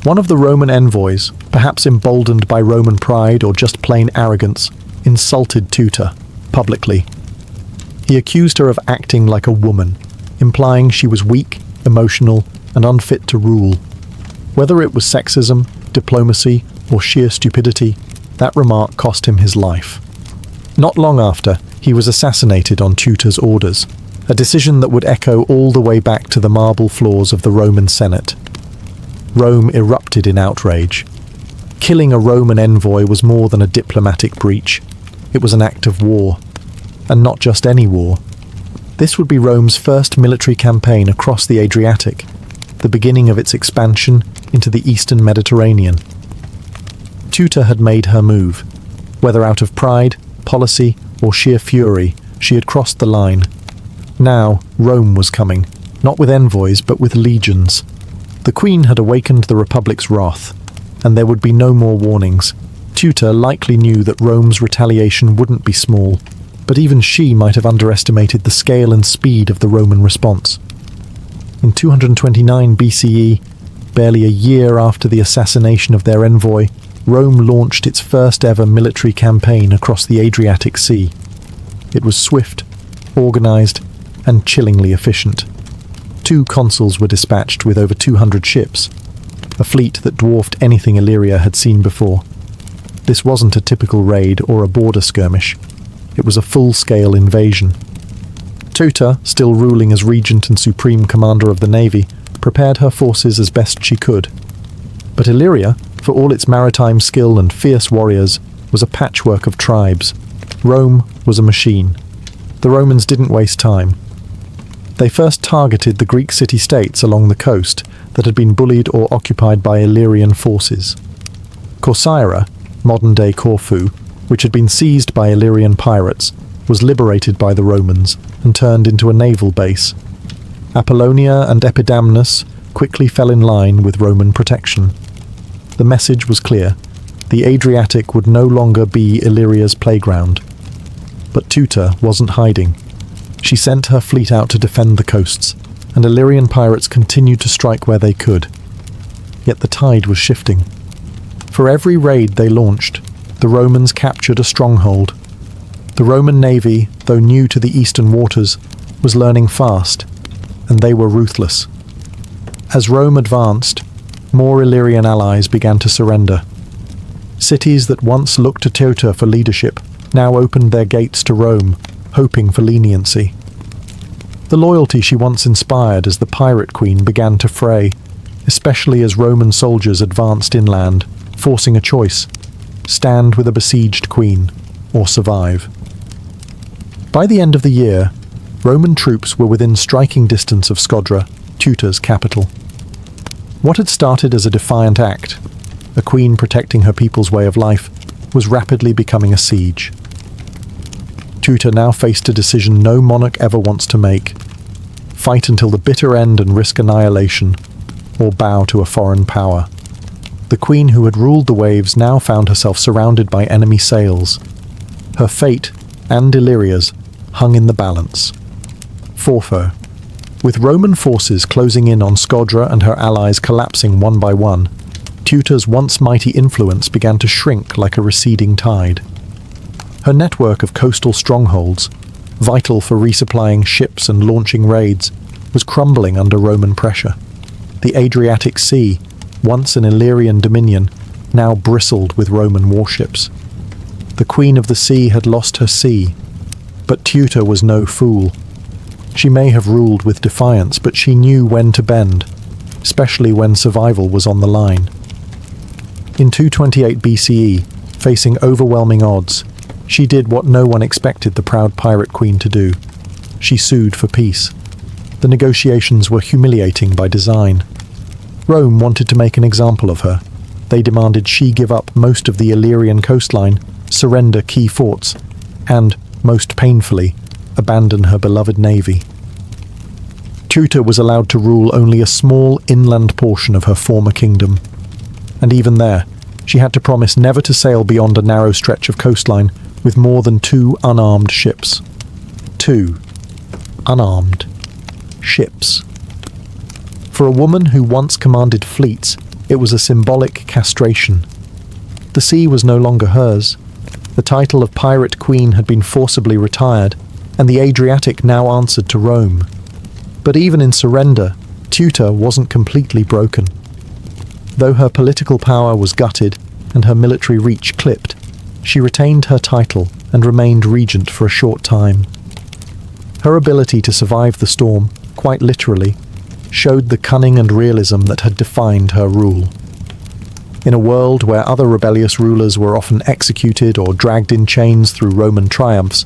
One of the Roman envoys, perhaps emboldened by Roman pride or just plain arrogance, insulted Tutor, publicly. He accused her of acting like a woman, implying she was weak, emotional, and unfit to rule. Whether it was sexism, diplomacy, or sheer stupidity, that remark cost him his life. Not long after, he was assassinated on Tutor's orders, a decision that would echo all the way back to the marble floors of the Roman Senate. Rome erupted in outrage. Killing a Roman envoy was more than a diplomatic breach. It was an act of war. And not just any war. This would be Rome's first military campaign across the Adriatic, the beginning of its expansion into the eastern Mediterranean. Tutor had made her move. Whether out of pride, policy, or sheer fury, she had crossed the line. Now, Rome was coming, not with envoys, but with legions. The Queen had awakened the Republic's wrath, and there would be no more warnings. Tutor likely knew that Rome's retaliation wouldn't be small, but even she might have underestimated the scale and speed of the Roman response. In 229 BCE, barely a year after the assassination of their envoy, Rome launched its first ever military campaign across the Adriatic Sea. It was swift, organized, and chillingly efficient. 2 consuls were dispatched with over 200 ships, a fleet that dwarfed anything Illyria had seen before. This wasn't a typical raid or a border skirmish. It was a full-scale invasion. Tuta, still ruling as regent and supreme commander of the navy, prepared her forces as best she could. But Illyria, for all its maritime skill and fierce warriors, was a patchwork of tribes. Rome was a machine. The Romans didn't waste time. They first targeted the Greek city-states along the coast that had been bullied or occupied by Illyrian forces. Corcyra, modern-day Corfu, which had been seized by Illyrian pirates, was liberated by the Romans and turned into a naval base. Apollonia and Epidamnus quickly fell in line with Roman protection. The message was clear. The Adriatic would no longer be Illyria's playground. But Tuta wasn't hiding. She sent her fleet out to defend the coasts, and Illyrian pirates continued to strike where they could. Yet the tide was shifting. For every raid they launched, the Romans captured a stronghold. The Roman navy, though new to the eastern waters, was learning fast, and they were ruthless. As Rome advanced, more Illyrian allies began to surrender. Cities that once looked to Tuta for leadership now opened their gates to Rome, hoping for leniency. The loyalty she once inspired as the pirate queen began to fray, especially as Roman soldiers advanced inland, forcing a choice: stand with a besieged queen, or survive. By the end of the year, Roman troops were within striking distance of Scodra, Tuta's capital. What had started as a defiant act, a queen protecting her people's way of life, was rapidly becoming a siege. Tuta now faced a decision no monarch ever wants to make: fight until the bitter end and risk annihilation, or bow to a foreign power. The queen who had ruled the waves now found herself surrounded by enemy sails. Her fate, and Illyria's, hung in the balance. 4. With Roman forces closing in on Scodra and her allies collapsing one by one, Tuta's once mighty influence began to shrink like a receding tide. Her network of coastal strongholds, vital for resupplying ships and launching raids, was crumbling under Roman pressure. The Adriatic Sea, once an Illyrian dominion, now bristled with Roman warships. The Queen of the Sea had lost her sea, but Tuta was no fool. She may have ruled with defiance, but she knew when to bend, especially when survival was on the line. In 228 BCE, facing overwhelming odds, she did what no one expected the proud pirate queen to do. She sued for peace. The negotiations were humiliating by design. Rome wanted to make an example of her. They demanded she give up most of the Illyrian coastline, surrender key forts, and, most painfully, abandon her beloved navy. Tuta was allowed to rule only a small inland portion of her former kingdom. And even there, she had to promise never to sail beyond a narrow stretch of coastline with more than 2 unarmed ships. 2 unarmed ships. For a woman who once commanded fleets, it was a symbolic castration. The sea was no longer hers. The title of Pirate Queen had been forcibly retired, and the Adriatic now answered to Rome. But even in surrender, Tuta wasn't completely broken. Though her political power was gutted and her military reach clipped, she retained her title and remained regent for a short time. Her ability to survive the storm, quite literally, showed the cunning and realism that had defined her rule. In a world where other rebellious rulers were often executed or dragged in chains through Roman triumphs,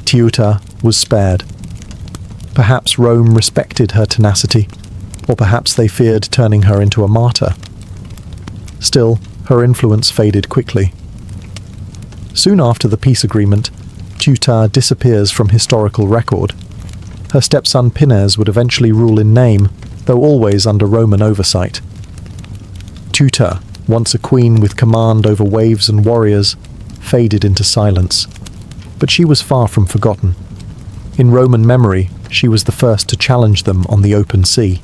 Tuta was spared. Perhaps Rome respected her tenacity, or perhaps they feared turning her into a martyr. Still, her influence faded quickly. Soon after the peace agreement, Tuta disappears from historical record. Her stepson Pinnes would eventually rule in name, though always under Roman oversight. Tuta, once a queen with command over waves and warriors, faded into silence. But she was far from forgotten. In Roman memory, she was the first to challenge them on the open sea.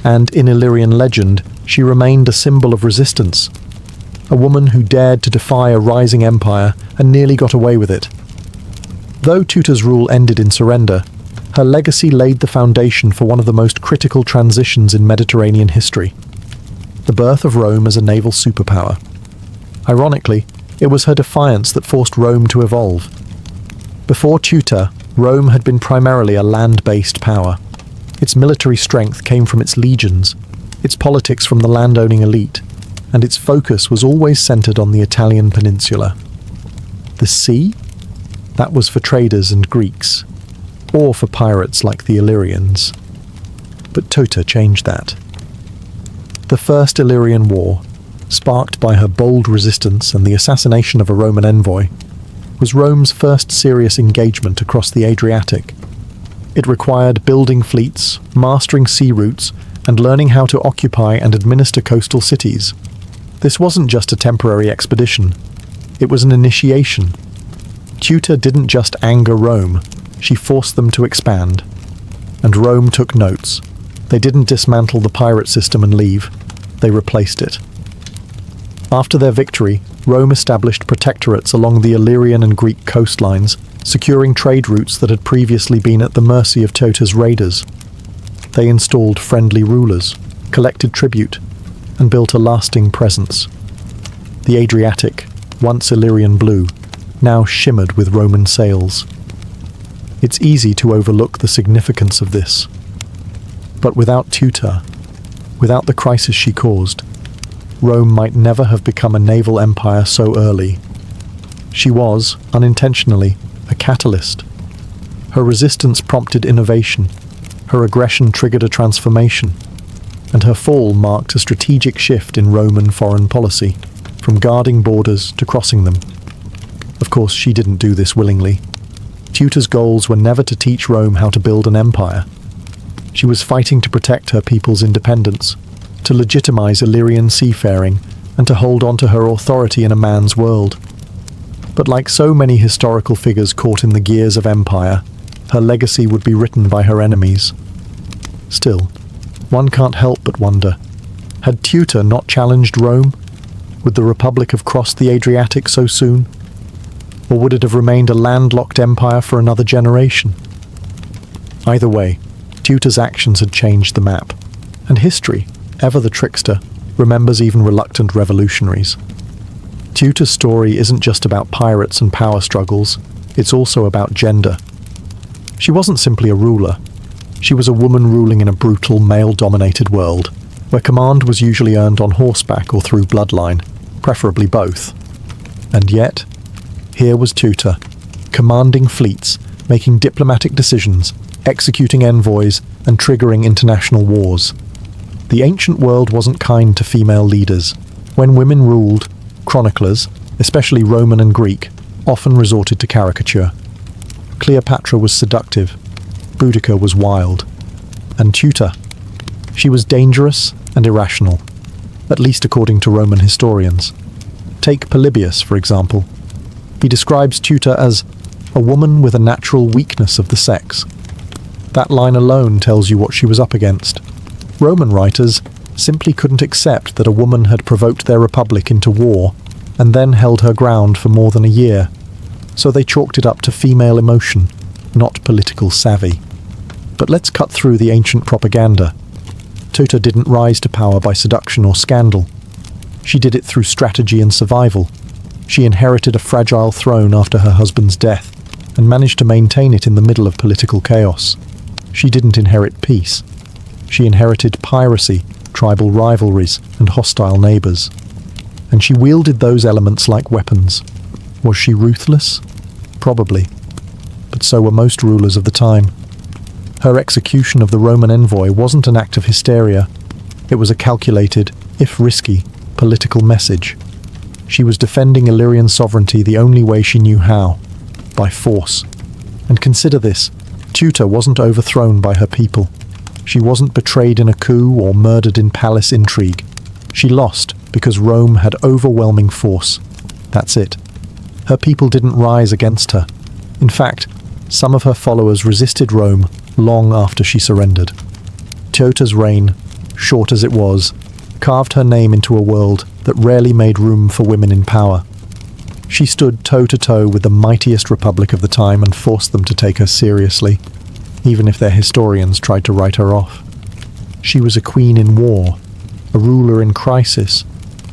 And in Illyrian legend, she remained a symbol of resistance. a woman who dared to defy a rising empire and nearly got away with it. Though Tutor's rule ended in surrender, her legacy laid the foundation for one of the most critical transitions in Mediterranean history: the birth of Rome as a naval superpower. Ironically, it was her defiance that forced Rome to evolve. Before Tutor, Rome had been primarily a land-based power. Its military strength came from its legions, its politics from the landowning elite, and its focus was always centered on the Italian peninsula. The sea? That was for traders and Greeks, or for pirates like the Illyrians. But Tutor changed that. The First Illyrian War, sparked by her bold resistance and the assassination of a Roman envoy, was Rome's first serious engagement across the Adriatic. It required building fleets, mastering sea routes, and learning how to occupy and administer coastal cities. This wasn't just a temporary expedition. It was an initiation. Tutor didn't just anger Rome, she forced them to expand. And Rome took notes. They didn't dismantle the pirate system and leave. They replaced it. After their victory, Rome established protectorates along the Illyrian and Greek coastlines, securing trade routes that had previously been at the mercy of Tutor's raiders. They installed friendly rulers, collected tribute, and built a lasting presence. The Adriatic, once Illyrian blue, now shimmered with Roman sails. It's easy to overlook the significance of this. But without Tutor, without the crisis she caused, Rome might never have become a naval empire so early. She was, unintentionally, a catalyst. Her resistance prompted innovation, her aggression triggered a transformation, and her fall marked a strategic shift in Roman foreign policy, from guarding borders to crossing them. Of course, she didn't do this willingly. Tutor's goals were never to teach Rome how to build an empire. She was fighting to protect her people's independence, to legitimize Illyrian seafaring, and to hold on to her authority in a man's world. But like so many historical figures caught in the gears of empire, her legacy would be written by her enemies. Still, one can't help but wonder, had Tutor not challenged Rome? Would the Republic have crossed the Adriatic so soon? Or would it have remained a landlocked empire for another generation? Either way, Tutor's actions had changed the map, and history, ever the trickster, remembers even reluctant revolutionaries. Tutor's story isn't just about pirates and power struggles, it's also about gender. She wasn't simply a ruler. She was a woman ruling in a brutal, male-dominated world, where command was usually earned on horseback or through bloodline, preferably both. And yet, here was Tutor, commanding fleets, making diplomatic decisions, executing envoys, and triggering international wars. The ancient world wasn't kind to female leaders. When women ruled, chroniclers, especially Roman and Greek, often resorted to caricature. Cleopatra was seductive, Boudica was wild, and Tutor, she was dangerous and irrational, at least according to Roman historians. Take Polybius, for example. He describes Tutor as a woman with a natural weakness of the sex. That line alone tells you what she was up against. Roman writers simply couldn't accept that a woman had provoked their republic into war and then held her ground for more than a year, so they chalked it up to female emotion, not political savvy. But let's cut through the ancient propaganda. Tutor didn't rise to power by seduction or scandal. She did it through strategy and survival. She inherited a fragile throne after her husband's death and managed to maintain it in the middle of political chaos. She didn't inherit peace. She inherited piracy, tribal rivalries, and hostile neighbours. And she wielded those elements like weapons. Was she ruthless? Probably. But so were most rulers of the time. Her execution of the Roman envoy wasn't an act of hysteria. It was a calculated, if risky, political message. She was defending Illyrian sovereignty the only way she knew how, by force. And consider this, Tutor wasn't overthrown by her people. She wasn't betrayed in a coup or murdered in palace intrigue. She lost because Rome had overwhelming force. That's it. Her people didn't rise against her. In fact, some of her followers resisted Rome long after she surrendered. Tutor's reign, short as it was carved her name into a world that rarely made room for women in power. She stood toe-to-toe with the mightiest republic of the time and forced them to take her seriously, even if their historians tried to write her off. She was a queen in war, a ruler in crisis,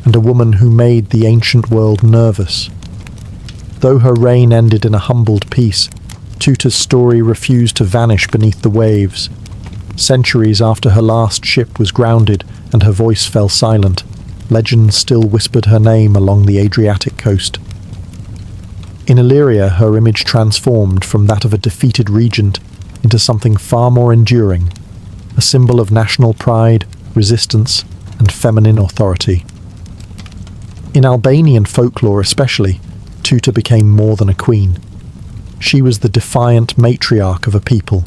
and a woman who made the ancient world nervous. Though her reign ended in a humbled peace, Tuta's story refused to vanish beneath the waves. Centuries after her last ship was grounded and her voice fell silent, legends still whispered her name along the Adriatic coast. In Illyria, her image transformed from that of a defeated regent into something far more enduring, a symbol of national pride, resistance, and feminine authority. In Albanian folklore especially, Tuta became more than a queen. She was the defiant matriarch of a people,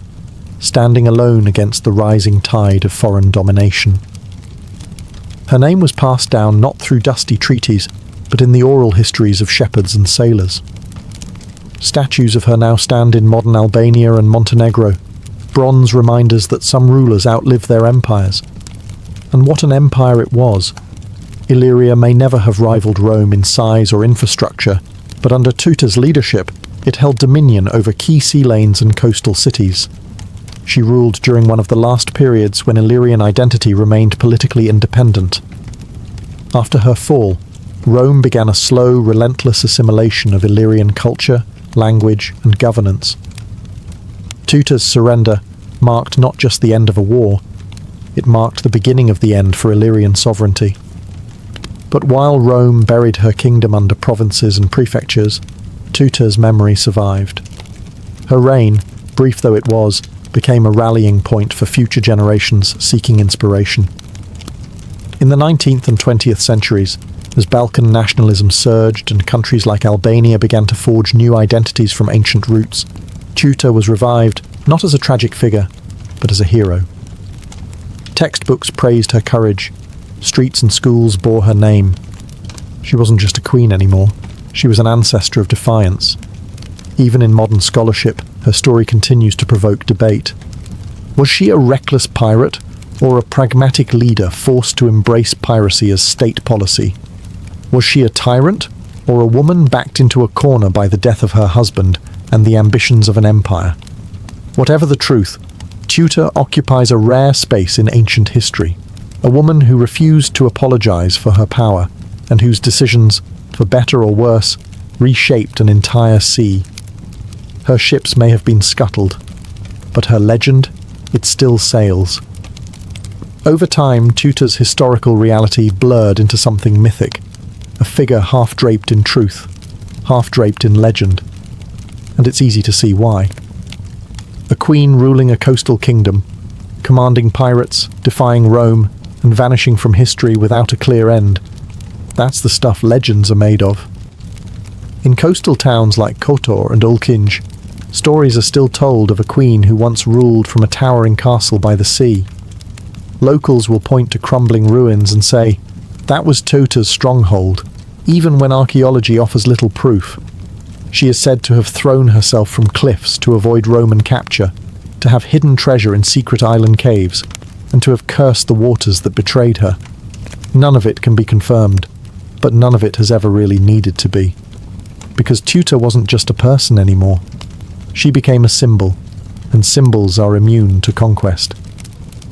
standing alone against the rising tide of foreign domination. Her name was passed down not through dusty treaties, but in the oral histories of shepherds and sailors. Statues of her now stand in modern Albania and Montenegro, bronze reminders that some rulers outlive their empires. And what an empire it was! Illyria may never have rivaled Rome in size or infrastructure, but under Tuta's leadership, it held dominion over key sea lanes and coastal cities. She ruled during one of the last periods when Illyrian identity remained politically independent. After her fall, Rome began a slow, relentless assimilation of Illyrian culture, language, and governance. Tuta's surrender marked not just the end of a war, it marked the beginning of the end for Illyrian sovereignty. But while Rome buried her kingdom under provinces and prefectures, Tuta's memory survived. Her reign, brief though it was, became a rallying point for future generations seeking inspiration. In the 19th and 20th centuries, as Balkan nationalism surged and countries like Albania began to forge new identities from ancient roots, Tuta was revived not as a tragic figure, but as a hero. Textbooks praised her courage. Streets and schools bore her name. She wasn't just a queen anymore. She was an ancestor of defiance. Even in modern scholarship, her story continues to provoke debate. Was she a reckless pirate, or a pragmatic leader forced to embrace piracy as state policy? Was she a tyrant, or a woman backed into a corner by the death of her husband and the ambitions of an empire? Whatever the truth, Tuta occupies a rare space in ancient history, a woman who refused to apologize for her power, and whose decisions, for better or worse, reshaped an entire sea. Her ships may have been scuttled, but her legend, it still sails. Over time, Tuta's historical reality blurred into something mythic, a figure half draped in truth, half draped in legend. And it's easy to see why. A queen ruling a coastal kingdom, commanding pirates, defying Rome, and vanishing from history without a clear end. That's the stuff legends are made of. In coastal towns like Kotor and Ulkinj, stories are still told of a queen who once ruled from a towering castle by the sea. Locals will point to crumbling ruins and say, that was Tuta's stronghold, even when archaeology offers little proof. She is said to have thrown herself from cliffs to avoid Roman capture, to have hidden treasure in secret island caves, and to have cursed the waters that betrayed her. None of it can be confirmed, but none of it has ever really needed to be. Because Tuta wasn't just a person anymore. She became a symbol, and symbols are immune to conquest.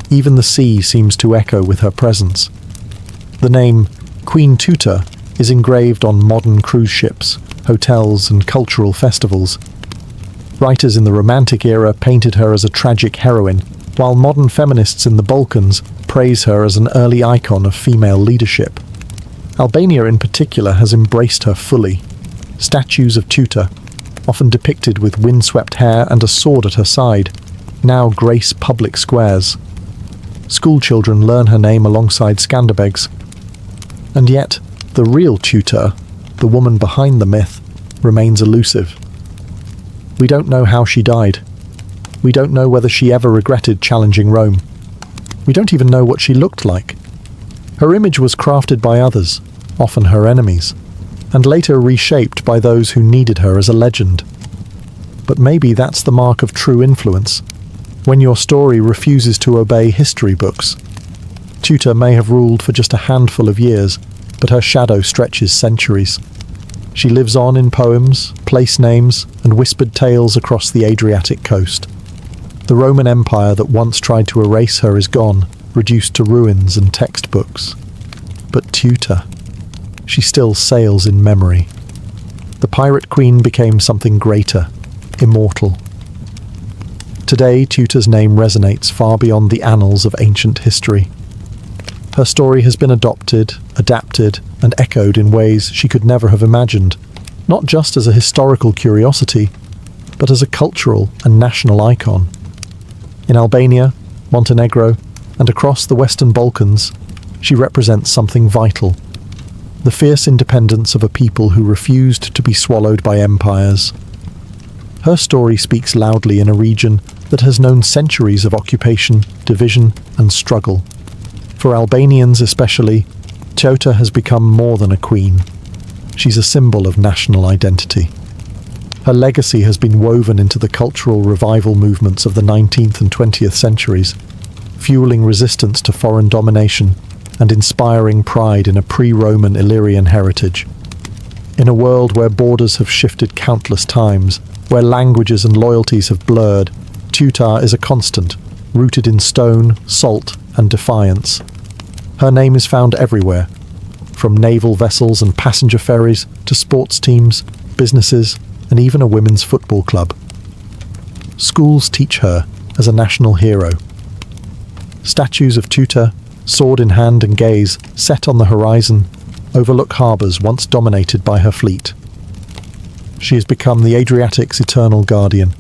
Even the sea seems to echo with her presence. The name Queen Tuta is engraved on modern cruise ships, hotels, and cultural festivals. Writers in the Romantic era painted her as a tragic heroine, while modern feminists in the Balkans praise her as an early icon of female leadership. Albania in particular has embraced her fully. Statues of Tuta, often depicted with windswept hair and a sword at her side, now grace public squares. Schoolchildren learn her name alongside Skanderbegs. And yet, the real Tuta, the woman behind the myth, remains elusive. We don't know how she died. We don't know whether she ever regretted challenging Rome. We don't even know what she looked like. Her image was crafted by others, often her enemies, and later reshaped by those who needed her as a legend. But maybe that's the mark of true influence, when your story refuses to obey history books. Tutor may have ruled for just a handful of years, but her shadow stretches centuries. She lives on in poems, place names, and whispered tales across the Adriatic coast. The Roman Empire that once tried to erase her is gone, reduced to ruins and textbooks. But Tutor, she still sails in memory. The pirate queen became something greater, immortal. Today, Tutor's name resonates far beyond the annals of ancient history. Her story has been adopted, adapted, and echoed in ways she could never have imagined, not just as a historical curiosity, but as a cultural and national icon. In Albania, Montenegro, and across the Western Balkans, she represents something vital: the fierce independence of a people who refused to be swallowed by empires. Her story speaks loudly in a region that has known centuries of occupation, division, and struggle. For Albanians especially, Tutor has become more than a queen. She's a symbol of national identity. Her legacy has been woven into the cultural revival movements of the 19th and 20th centuries, fueling resistance to foreign domination and inspiring pride in a pre-Roman Illyrian heritage. In a world where borders have shifted countless times, where languages and loyalties have blurred, Tutor is a constant, rooted in stone, salt, and defiance. Her name is found everywhere, from naval vessels and passenger ferries to sports teams, businesses, and even a women's football club. Schools teach her as a national hero. Statues of Tutor, sword in hand and gaze, set on the horizon, overlook harbours once dominated by her fleet. She has become the Adriatic's eternal guardian,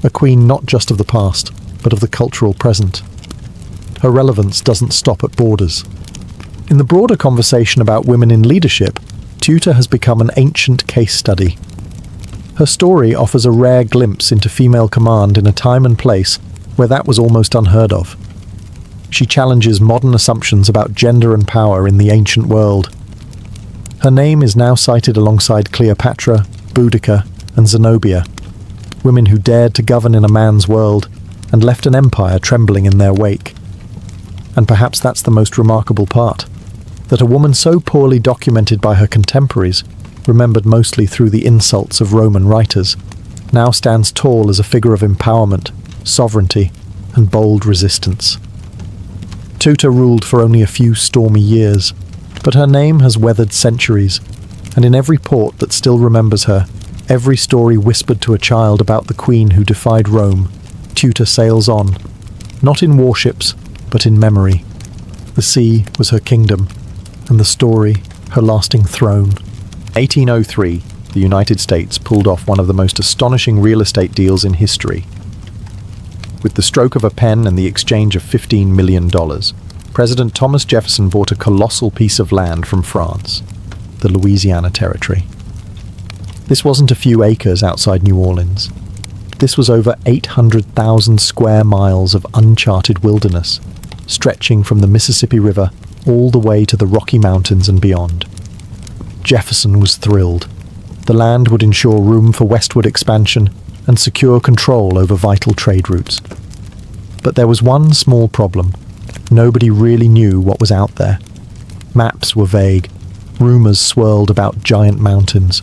a queen not just of the past, but of the cultural present. Her relevance doesn't stop at borders. In the broader conversation about women in leadership, Tutor has become an ancient case study. Her story offers a rare glimpse into female command in a time and place where that was almost unheard of. She challenges modern assumptions about gender and power in the ancient world. Her name is now cited alongside Cleopatra, Boudica, and Zenobia, women who dared to govern in a man's world and left an empire trembling in their wake. And perhaps that's the most remarkable part, that a woman so poorly documented by her contemporaries, remembered mostly through the insults of Roman writers, now stands tall as a figure of empowerment, sovereignty, and bold resistance. Tutor ruled for only a few stormy years, but her name has weathered centuries, and in every port that still remembers her, every story whispered to a child about the queen who defied Rome, Tutor sails on, not in warships, but in memory. The sea was her kingdom, and the story her lasting throne. 1803, the United States pulled off one of the most astonishing real estate deals in history. With the stroke of a pen and the exchange of $15 million, President Thomas Jefferson bought a colossal piece of land from France, the Louisiana Territory. This wasn't a few acres outside New Orleans. This was over 800,000 square miles of uncharted wilderness, stretching from the Mississippi River all the way to the Rocky Mountains and beyond. Jefferson was thrilled. The land would ensure room for westward expansion and secure control over vital trade routes. But there was one small problem. Nobody really knew what was out there. Maps were vague. Rumours swirled about giant mountains,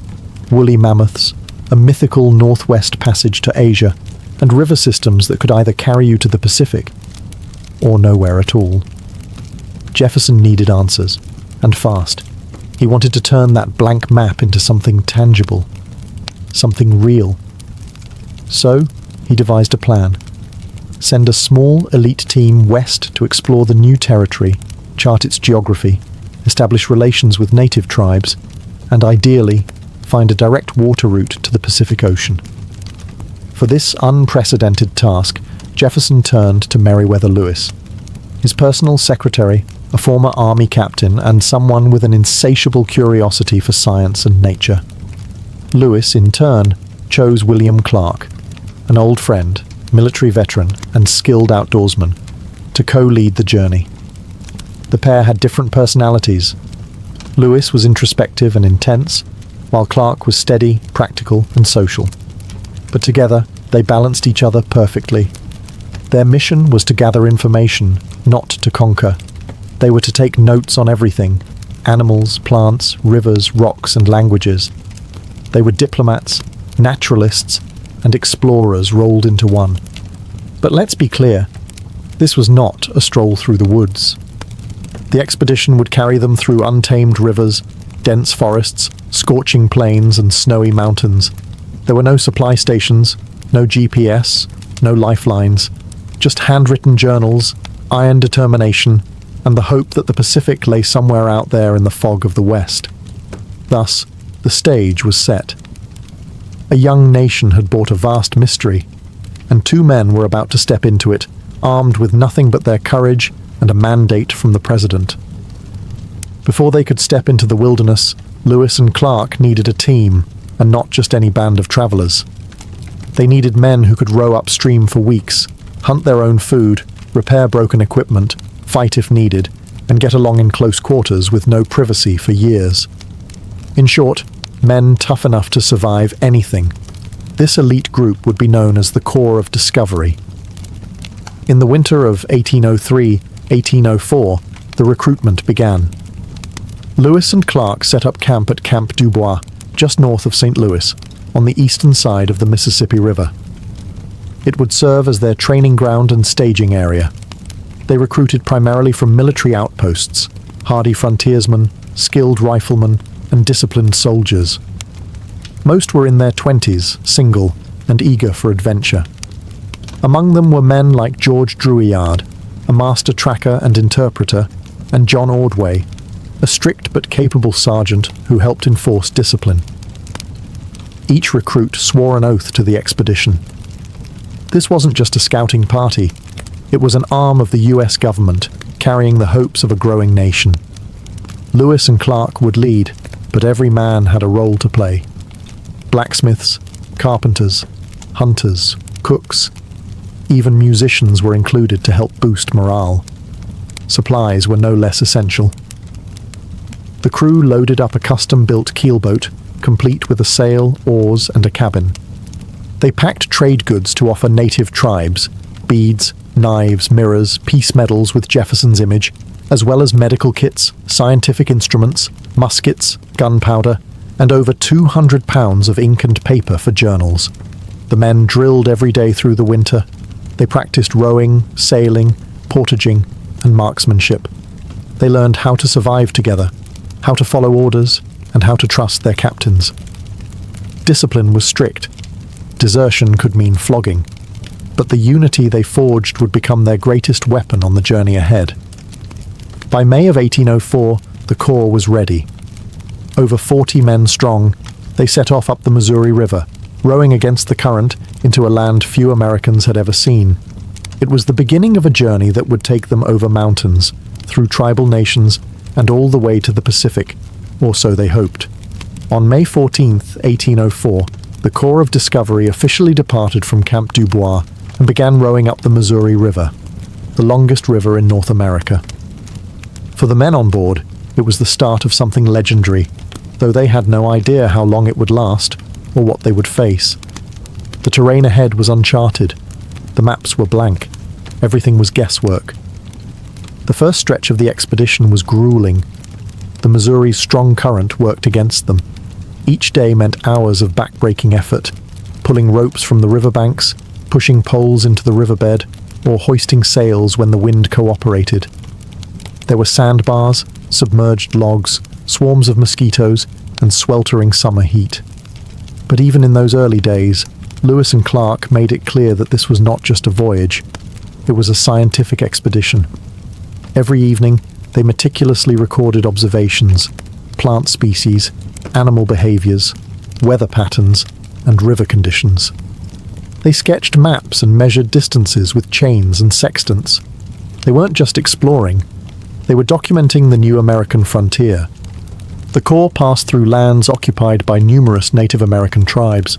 woolly mammoths, a mythical northwest passage to Asia, and river systems that could either carry you to the Pacific or nowhere at all. Jefferson needed answers, and fast. He wanted to turn that blank map into something tangible, something real. So, he devised a plan. Send a small elite team west to explore the new territory, chart its geography, establish relations with native tribes, and ideally, find a direct water route to the Pacific Ocean. For this unprecedented task, Jefferson turned to Meriwether Lewis, his personal secretary, a former army captain, and someone with an insatiable curiosity for science and nature. Lewis, in turn, chose William Clark, an old friend, military veteran, and skilled outdoorsman, to co-lead the journey. The pair had different personalities. Lewis was introspective and intense, while Clark was steady, practical, and social. But together, they balanced each other perfectly. Their mission was to gather information, not to conquer. They were to take notes on everything: animals, plants, rivers, rocks, and languages. They were diplomats, naturalists, and explorers rolled into one. But let's be clear, this was not a stroll through the woods. The expedition would carry them through untamed rivers, dense forests, scorching plains, and snowy mountains. There were no supply stations, no GPS, no lifelines, just handwritten journals, iron determination, and the hope that the Pacific lay somewhere out there in the fog of the West. Thus, the stage was set. A young nation had bought a vast mystery, and two men were about to step into it, armed with nothing but their courage and a mandate from the president. Before they could step into the wilderness, Lewis and Clark needed a team, and not just any band of travelers. They needed men who could row upstream for weeks, hunt their own food, repair broken equipment, fight if needed, and get along in close quarters with no privacy for years. In short, men tough enough to survive anything. This elite group would be known as the Corps of Discovery. In the winter of 1803-1804, the recruitment began. Lewis and Clark set up camp at Camp Dubois, just north of St. Louis, on the eastern side of the Mississippi River. It would serve as their training ground and staging area. They recruited primarily from military outposts, hardy frontiersmen, skilled riflemen, and disciplined soldiers. Most were in their 20s, single, and eager for adventure. Among them were men like George Drouillard, a master tracker and interpreter, and John Ordway, a strict but capable sergeant who helped enforce discipline. Each recruit swore an oath to the expedition. This wasn't just a scouting party. It was an arm of the US government, carrying the hopes of a growing nation. Lewis and Clark would lead, but every man had a role to play. Blacksmiths, carpenters, hunters, cooks, even musicians were included to help boost morale. Supplies were no less essential. The crew loaded up a custom-built keelboat, complete with a sail, oars, and a cabin. They packed trade goods to offer native tribes: beads, knives, mirrors, peace medals with Jefferson's image, as well as medical kits, scientific instruments, muskets, gunpowder, and over 200 pounds of ink and paper for journals. The men drilled every day through the winter. They practiced rowing, sailing, portaging, and marksmanship. They learned how to survive together, how to follow orders, and how to trust their captains. Discipline was strict. Desertion could mean flogging. But the unity they forged would become their greatest weapon on the journey ahead. By May of 1804, the Corps was ready. Over 40 men strong, they set off up the Missouri River, rowing against the current into a land few Americans had ever seen. It was the beginning of a journey that would take them over mountains, through tribal nations, and all the way to the Pacific, or so they hoped. On May 14th, 1804, the Corps of Discovery officially departed from Camp Dubois and began rowing up the Missouri River, the longest river in North America. For the men on board, it was the start of something legendary, though they had no idea how long it would last or what they would face. The terrain ahead was uncharted. The maps were blank. Everything was guesswork. The first stretch of the expedition was grueling. The Missouri's strong current worked against them. Each day meant hours of back-breaking effort, pulling ropes from the riverbanks, pushing poles into the riverbed, or hoisting sails when the wind cooperated. There were sandbars, submerged logs, swarms of mosquitoes, and sweltering summer heat. But even in those early days, Lewis and Clark made it clear that this was not just a voyage. It was a scientific expedition. Every evening, they meticulously recorded observations, plant species, animal behaviors, weather patterns, and river conditions. They sketched maps and measured distances with chains and sextants. They weren't just exploring. They were documenting the new American frontier. The Corps passed through lands occupied by numerous Native American tribes,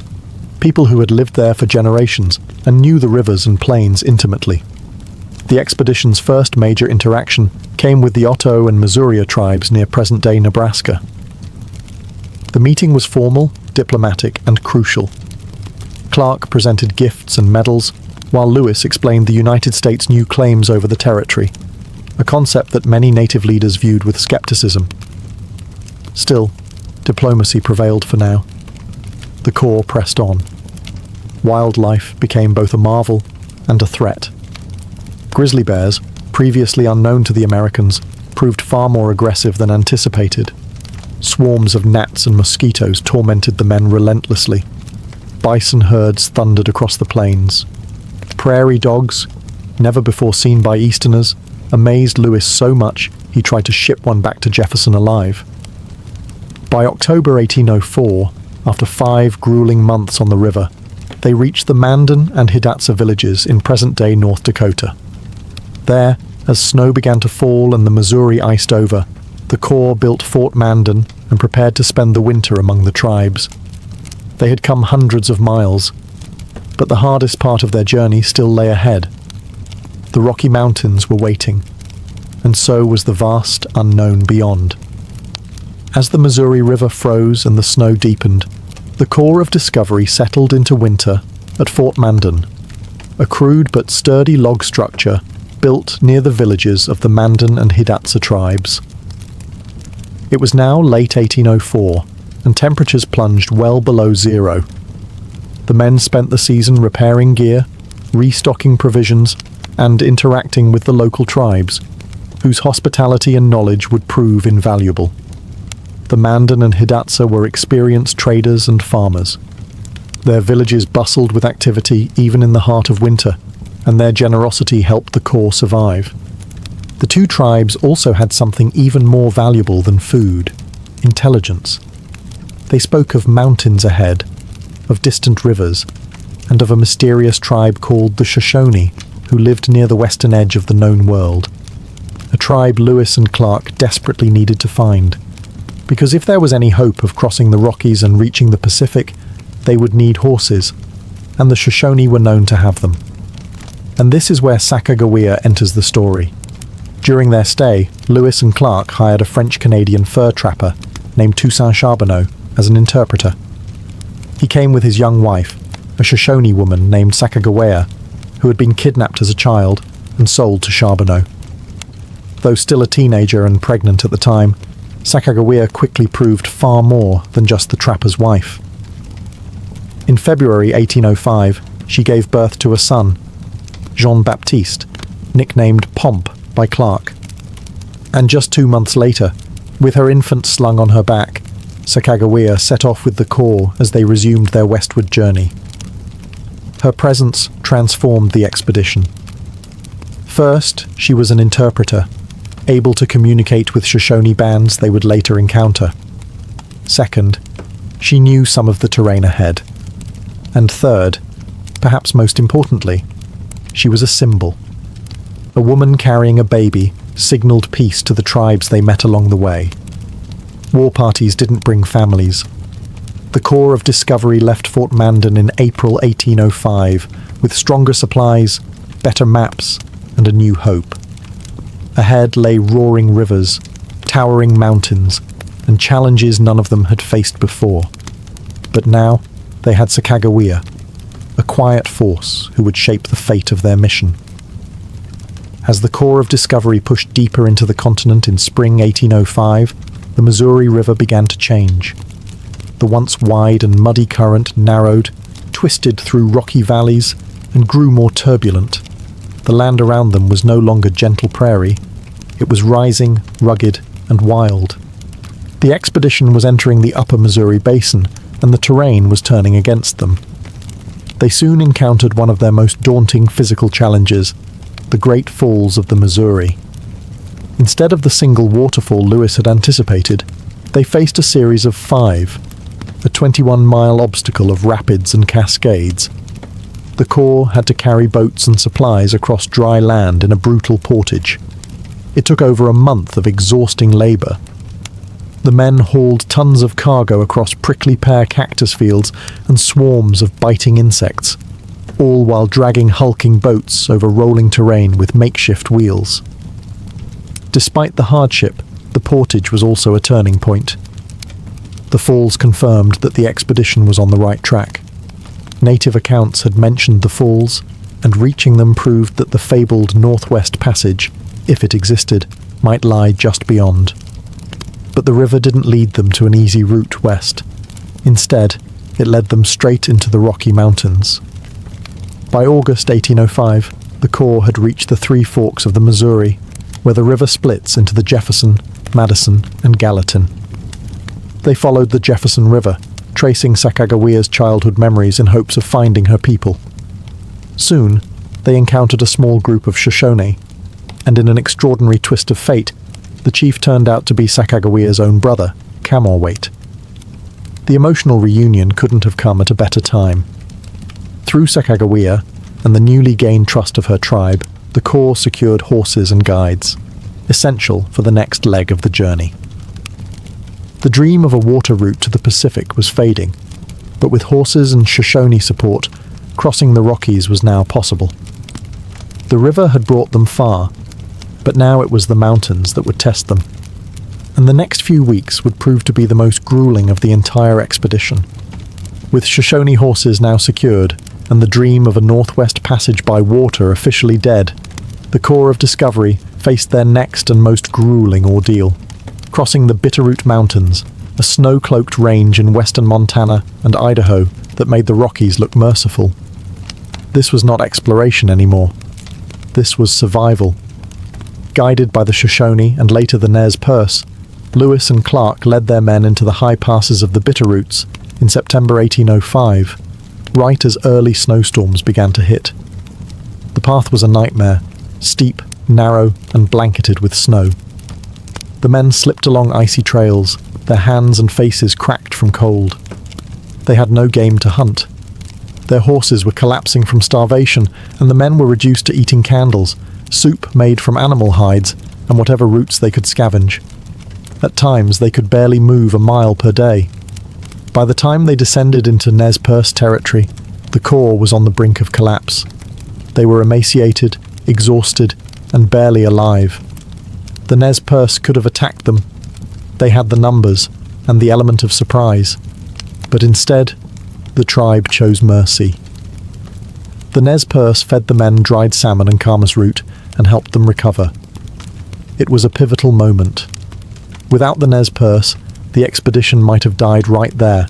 people who had lived there for generations and knew the rivers and plains intimately. The expedition's first major interaction came with the Otto and Missouri tribes near present-day Nebraska. The meeting was formal, diplomatic, and crucial. Clark presented gifts and medals, while Lewis explained the United States' new claims over the territory. a concept that many native leaders viewed with skepticism. Still, diplomacy prevailed for now. The corps pressed on. Wildlife became both a marvel and a threat. Grizzly bears, previously unknown to the Americans, proved far more aggressive than anticipated. Swarms of gnats and mosquitoes tormented the men relentlessly. Bison herds thundered across the plains. Prairie dogs, never before seen by Easterners, amazed Lewis so much he tried to ship one back to Jefferson alive. By October 1804, after 5 grueling months on the river, they reached the Mandan and Hidatsa villages in present-day North Dakota. There, as snow began to fall and the Missouri iced over, the corps built Fort Mandan and prepared to spend the winter among the tribes. They had come hundreds of miles, but the hardest part of their journey still lay ahead. The Rocky Mountains were waiting, and so was the vast unknown beyond. As the Missouri River froze and the snow deepened, the Corps of Discovery settled into winter at Fort Mandan, a crude but sturdy log structure built near the villages of the Mandan and Hidatsa tribes. It was now late 1804, and temperatures plunged well below zero. The men spent the season repairing gear, restocking provisions, and interacting with the local tribes, whose hospitality and knowledge would prove invaluable. The Mandan and Hidatsa were experienced traders and farmers. Their villages bustled with activity even in the heart of winter, and their generosity helped the corps survive. The two tribes also had something even more valuable than food: intelligence. They spoke of mountains ahead, of distant rivers, and of a mysterious tribe called the Shoshone, who lived near the western edge of the known world. A tribe Lewis and Clark desperately needed to find, because if there was any hope of crossing the Rockies and reaching the Pacific, they would need horses, and the Shoshone were known to have them. And this is where Sacagawea enters the story. During their stay, Lewis and Clark hired a French-Canadian fur trapper named Toussaint Charbonneau as an interpreter. He came with his young wife, a Shoshone woman named Sacagawea, who had been kidnapped as a child and sold to Charbonneau. Though still a teenager and pregnant at the time, Sacagawea quickly proved far more than just the trapper's wife. In February 1805, she gave birth to a son, Jean-Baptiste, nicknamed Pomp by Clark. And just 2 months later, with her infant slung on her back, Sacagawea set off with the corps as they resumed their westward journey. Her presence transformed the expedition. First, she was an interpreter, able to communicate with Shoshone bands they would later encounter. Second, she knew some of the terrain ahead. And third, perhaps most importantly, she was a symbol. A woman carrying a baby signaled peace to the tribes they met along the way. War parties didn't bring families. The Corps of Discovery left Fort Mandan in April 1805 with stronger supplies, better maps, and a new hope. Ahead lay roaring rivers, towering mountains, and challenges none of them had faced before. But now they had Sacagawea, a quiet force who would shape the fate of their mission. As the Corps of Discovery pushed deeper into the continent in spring 1805, the Missouri River began to change. The once wide and muddy current narrowed, twisted through rocky valleys, and grew more turbulent. The land around them was no longer gentle prairie. It was rising, rugged, and wild. The expedition was entering the upper Missouri Basin, and the terrain was turning against them. They soon encountered one of their most daunting physical challenges, the Great Falls of the Missouri. Instead of the single waterfall Lewis had anticipated, they faced a series of 5, a 21-mile obstacle of rapids and cascades. The Corps had to carry boats and supplies across dry land in a brutal portage. It took over a month of exhausting labor. The men hauled tons of cargo across prickly pear cactus fields and swarms of biting insects, all while dragging hulking boats over rolling terrain with makeshift wheels. Despite the hardship, the portage was also a turning point. The falls confirmed that the expedition was on the right track. Native accounts had mentioned the falls, and reaching them proved that the fabled Northwest Passage, if it existed, might lie just beyond. But the river didn't lead them to an easy route west. Instead, it led them straight into the Rocky Mountains. By August 1805, the Corps had reached the three forks of the Missouri, where the river splits into the Jefferson, Madison, and Gallatin. They followed the Jefferson River, tracing Sacagawea's childhood memories in hopes of finding her people. Soon, they encountered a small group of Shoshone, and in an extraordinary twist of fate, the chief turned out to be Sacagawea's own brother, Camorwait. The emotional reunion couldn't have come at a better time. Through Sacagawea and the newly gained trust of her tribe, the Corps secured horses and guides, essential for the next leg of the journey. The dream of a water route to the Pacific was fading, but with horses and Shoshone support, crossing the Rockies was now possible. The river had brought them far, but now it was the mountains that would test them. And the next few weeks would prove to be the most grueling of the entire expedition. With Shoshone horses now secured, and the dream of a Northwest Passage by water officially dead, the Corps of Discovery faced their next and most grueling ordeal. Crossing the Bitterroot Mountains, a snow-cloaked range in western Montana and Idaho that made the Rockies look merciful. This was not exploration anymore. This was survival. Guided by the Shoshone and later the Nez Perce, Lewis and Clark led their men into the high passes of the Bitterroots in September 1805, right as early snowstorms began to hit. The path was a nightmare, steep, narrow, and blanketed with snow. The men slipped along icy trails, their hands and faces cracked from cold. They had no game to hunt. Their horses were collapsing from starvation, and the men were reduced to eating candles, soup made from animal hides, and whatever roots they could scavenge. At times, they could barely move a mile per day. By the time they descended into Nez Perce territory, the Corps was on the brink of collapse. They were emaciated, exhausted, and barely alive. The Nez Perce could have attacked them. They had the numbers and the element of surprise. But instead, the tribe chose mercy. The Nez Perce fed the men dried salmon and camas root and helped them recover. It was a pivotal moment. Without the Nez Perce, the expedition might have died right there,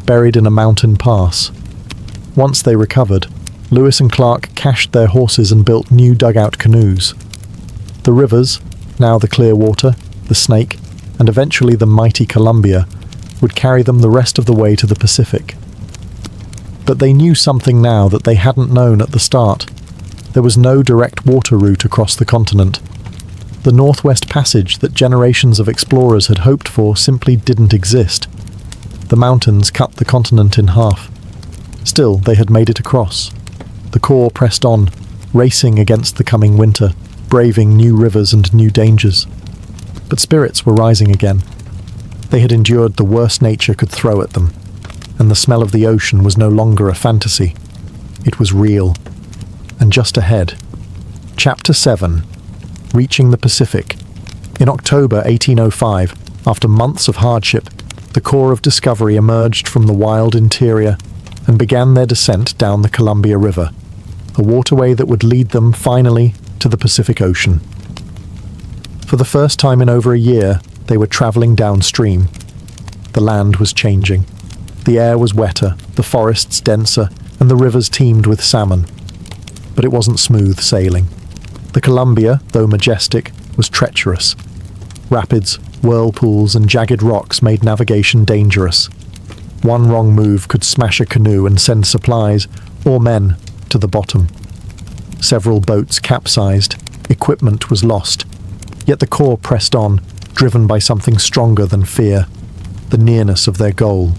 buried in a mountain pass. Once they recovered, Lewis and Clark cached their horses and built new dugout canoes. The rivers, now the Clearwater, the Snake, and eventually the mighty Columbia, would carry them the rest of the way to the Pacific. But they knew something now that they hadn't known at the start. There was no direct water route across the continent. The Northwest Passage that generations of explorers had hoped for simply didn't exist. The mountains cut the continent in half. Still, they had made it across. The Corps pressed on, racing against the coming winter, braving new rivers and new dangers. But spirits were rising again. They had endured the worst nature could throw at them, and the smell of the ocean was no longer a fantasy. It was real. And just ahead, Chapter 7, Reaching the Pacific. In October 1805, after months of hardship, the Corps of Discovery emerged from the wild interior and began their descent down the Columbia River, a waterway that would lead them finally to the Pacific Ocean. For the first time in over a year, they were traveling downstream. The land was changing. The air was wetter, the forests denser, and the rivers teemed with salmon. But it wasn't smooth sailing. The Columbia, though majestic, was treacherous. Rapids, whirlpools, and jagged rocks made navigation dangerous. One wrong move could smash a canoe and send supplies, or men, to the bottom. Several boats capsized, equipment was lost. Yet the Corps pressed on, driven by something stronger than fear, the nearness of their goal.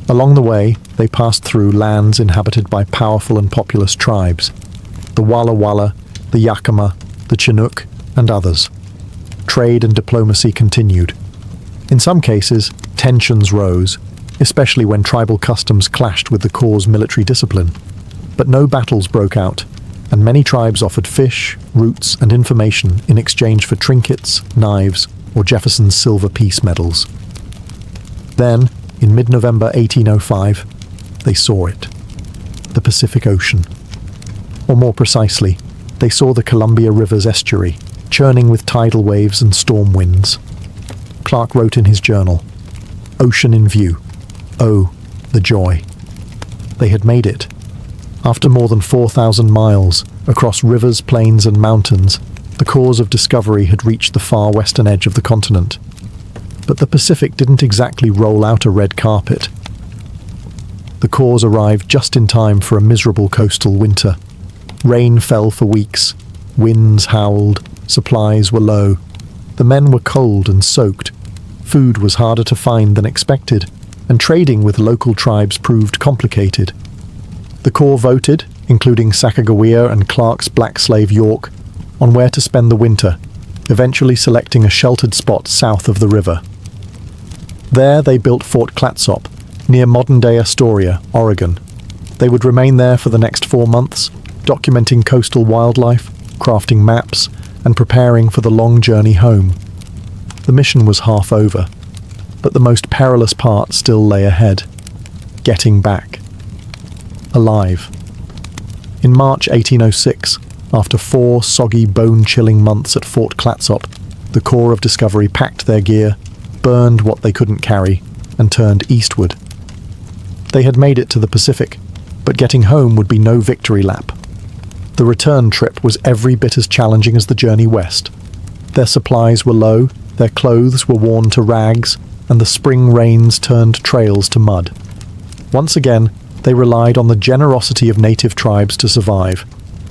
Along the way, they passed through lands inhabited by powerful and populous tribes, the Walla Walla, the Yakima, the Chinook, and others. Trade and diplomacy continued. In some cases, tensions rose, especially when tribal customs clashed with the Corps' military discipline. But no battles broke out, and many tribes offered fish, roots, and information in exchange for trinkets, knives, or Jefferson's silver peace medals. Then, in mid-November 1805, they saw it. The Pacific Ocean. Or more precisely, they saw the Columbia River's estuary, churning with tidal waves and storm winds. Clark wrote in his journal, "Ocean in view. Oh, the joy." They had made it. After more than 4,000 miles, across rivers, plains and mountains, the cause of discovery had reached the far western edge of the continent. But the Pacific didn't exactly roll out a red carpet. The cause arrived just in time for a miserable coastal winter. Rain fell for weeks, winds howled, supplies were low. The men were cold and soaked. Food was harder to find than expected, and trading with local tribes proved complicated. The Corps voted, including Sacagawea and Clark's black slave York, on where to spend the winter, eventually selecting a sheltered spot south of the river. There they built Fort Clatsop, near modern-day Astoria, Oregon. They would remain there for the next 4 months, documenting coastal wildlife, crafting maps, and preparing for the long journey home. The mission was half over, but the most perilous part still lay ahead. Getting back. Alive. In March 1806, after 4 soggy, bone-chilling months at Fort Clatsop, the Corps of Discovery packed their gear, burned what they couldn't carry, and turned eastward. They had made it to the Pacific, but getting home would be no victory lap. The return trip was every bit as challenging as the journey west. Their supplies were low, their clothes were worn to rags, and the spring rains turned trails to mud. Once again, they relied on the generosity of native tribes to survive,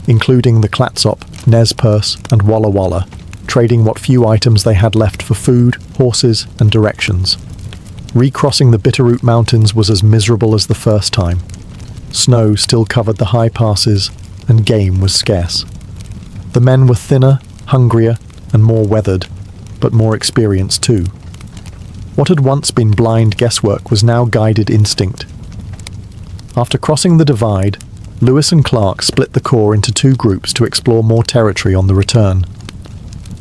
including the Clatsop, Nez Perce, and Walla Walla, trading what few items they had left for food, horses, and directions. Recrossing the Bitterroot Mountains was as miserable as the first time. Snow still covered the high passes, and game was scarce. The men were thinner, hungrier, and more weathered, but more experienced too. What had once been blind guesswork was now guided instinct. After crossing the divide, Lewis and Clark split the Corps into 2 groups to explore more territory on the return.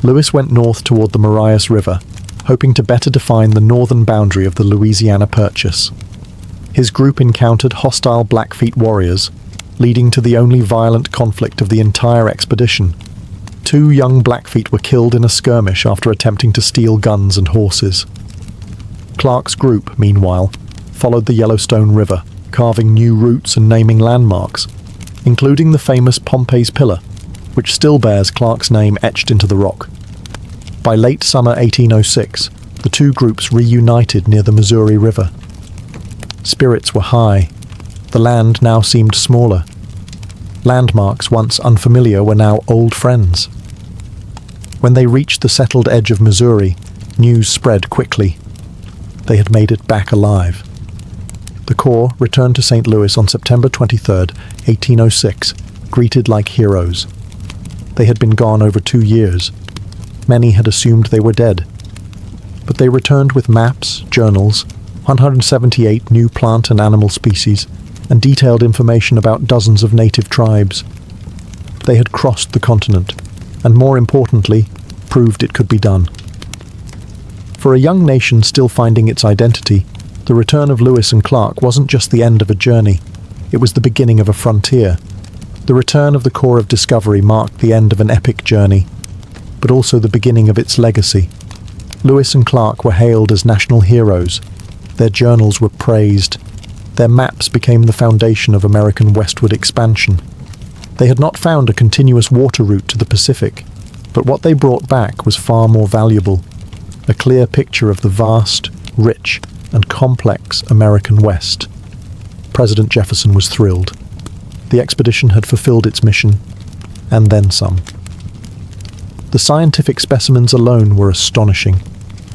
Lewis went north toward the Marias River, hoping to better define the northern boundary of the Louisiana Purchase. His group encountered hostile Blackfeet warriors, leading to the only violent conflict of the entire expedition. 2 young Blackfeet were killed in a skirmish after attempting to steal guns and horses. Clark's group, meanwhile, followed the Yellowstone River, carving new routes and naming landmarks, including the famous Pompey's Pillar, which still bears Clark's name etched into the rock. By late summer 1806, the 2 groups reunited near the Missouri River. Spirits were high. The land now seemed smaller. Landmarks once unfamiliar were now old friends. When they reached the settled edge of Missouri, news spread quickly. They had made it back alive. The Corps returned to St. Louis on September 23, 1806, greeted like heroes. They had been gone over 2 years. Many had assumed they were dead. But they returned with maps, journals, 178 new plant and animal species, and detailed information about dozens of native tribes. They had crossed the continent, and more importantly, proved it could be done. For a young nation still finding its identity, the return of Lewis and Clark wasn't just the end of a journey, it was the beginning of a frontier. The return of the Corps of Discovery marked the end of an epic journey, but also the beginning of its legacy. Lewis and Clark were hailed as national heroes. Their journals were praised. Their maps became the foundation of American westward expansion. They had not found a continuous water route to the Pacific, but what they brought back was far more valuable: a clear picture of the vast, rich, and complex American West. President Jefferson was thrilled. The expedition had fulfilled its mission, and then some. The scientific specimens alone were astonishing.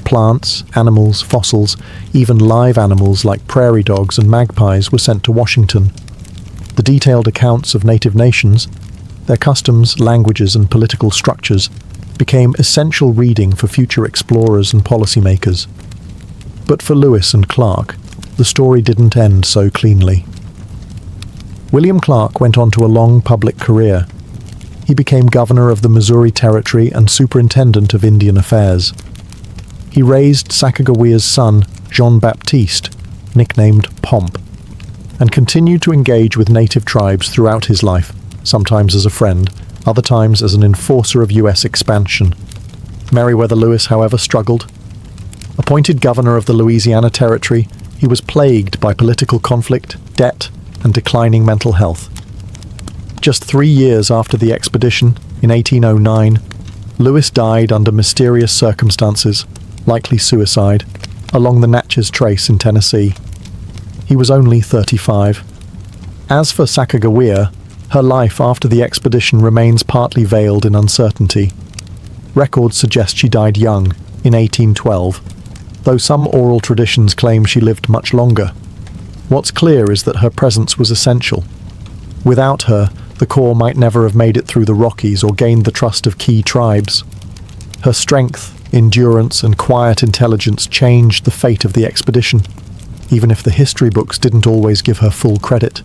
Plants, animals, fossils, even live animals like prairie dogs and magpies were sent to Washington. The detailed accounts of native nations, their customs, languages, and political structures became essential reading for future explorers and policymakers. But for Lewis and Clark, the story didn't end so cleanly. William Clark went on to a long public career. He became governor of the Missouri Territory and superintendent of Indian Affairs. He raised Sacagawea's son, Jean-Baptiste, nicknamed Pomp, and continued to engage with native tribes throughout his life, sometimes as a friend, other times as an enforcer of US expansion. Meriwether Lewis, however, struggled. Appointed governor of the Louisiana Territory, he was plagued by political conflict, debt, and declining mental health. Just 3 years after the expedition, in 1809, Lewis died under mysterious circumstances, likely suicide, along the Natchez Trace in Tennessee. He was only 35. As for Sacagawea, her life after the expedition remains partly veiled in uncertainty. Records suggest she died young, in 1812, though some oral traditions claim she lived much longer. What's clear is that her presence was essential. Without her, the Corps might never have made it through the Rockies or gained the trust of key tribes. Her strength, endurance, and quiet intelligence changed the fate of the expedition, even if the history books didn't always give her full credit.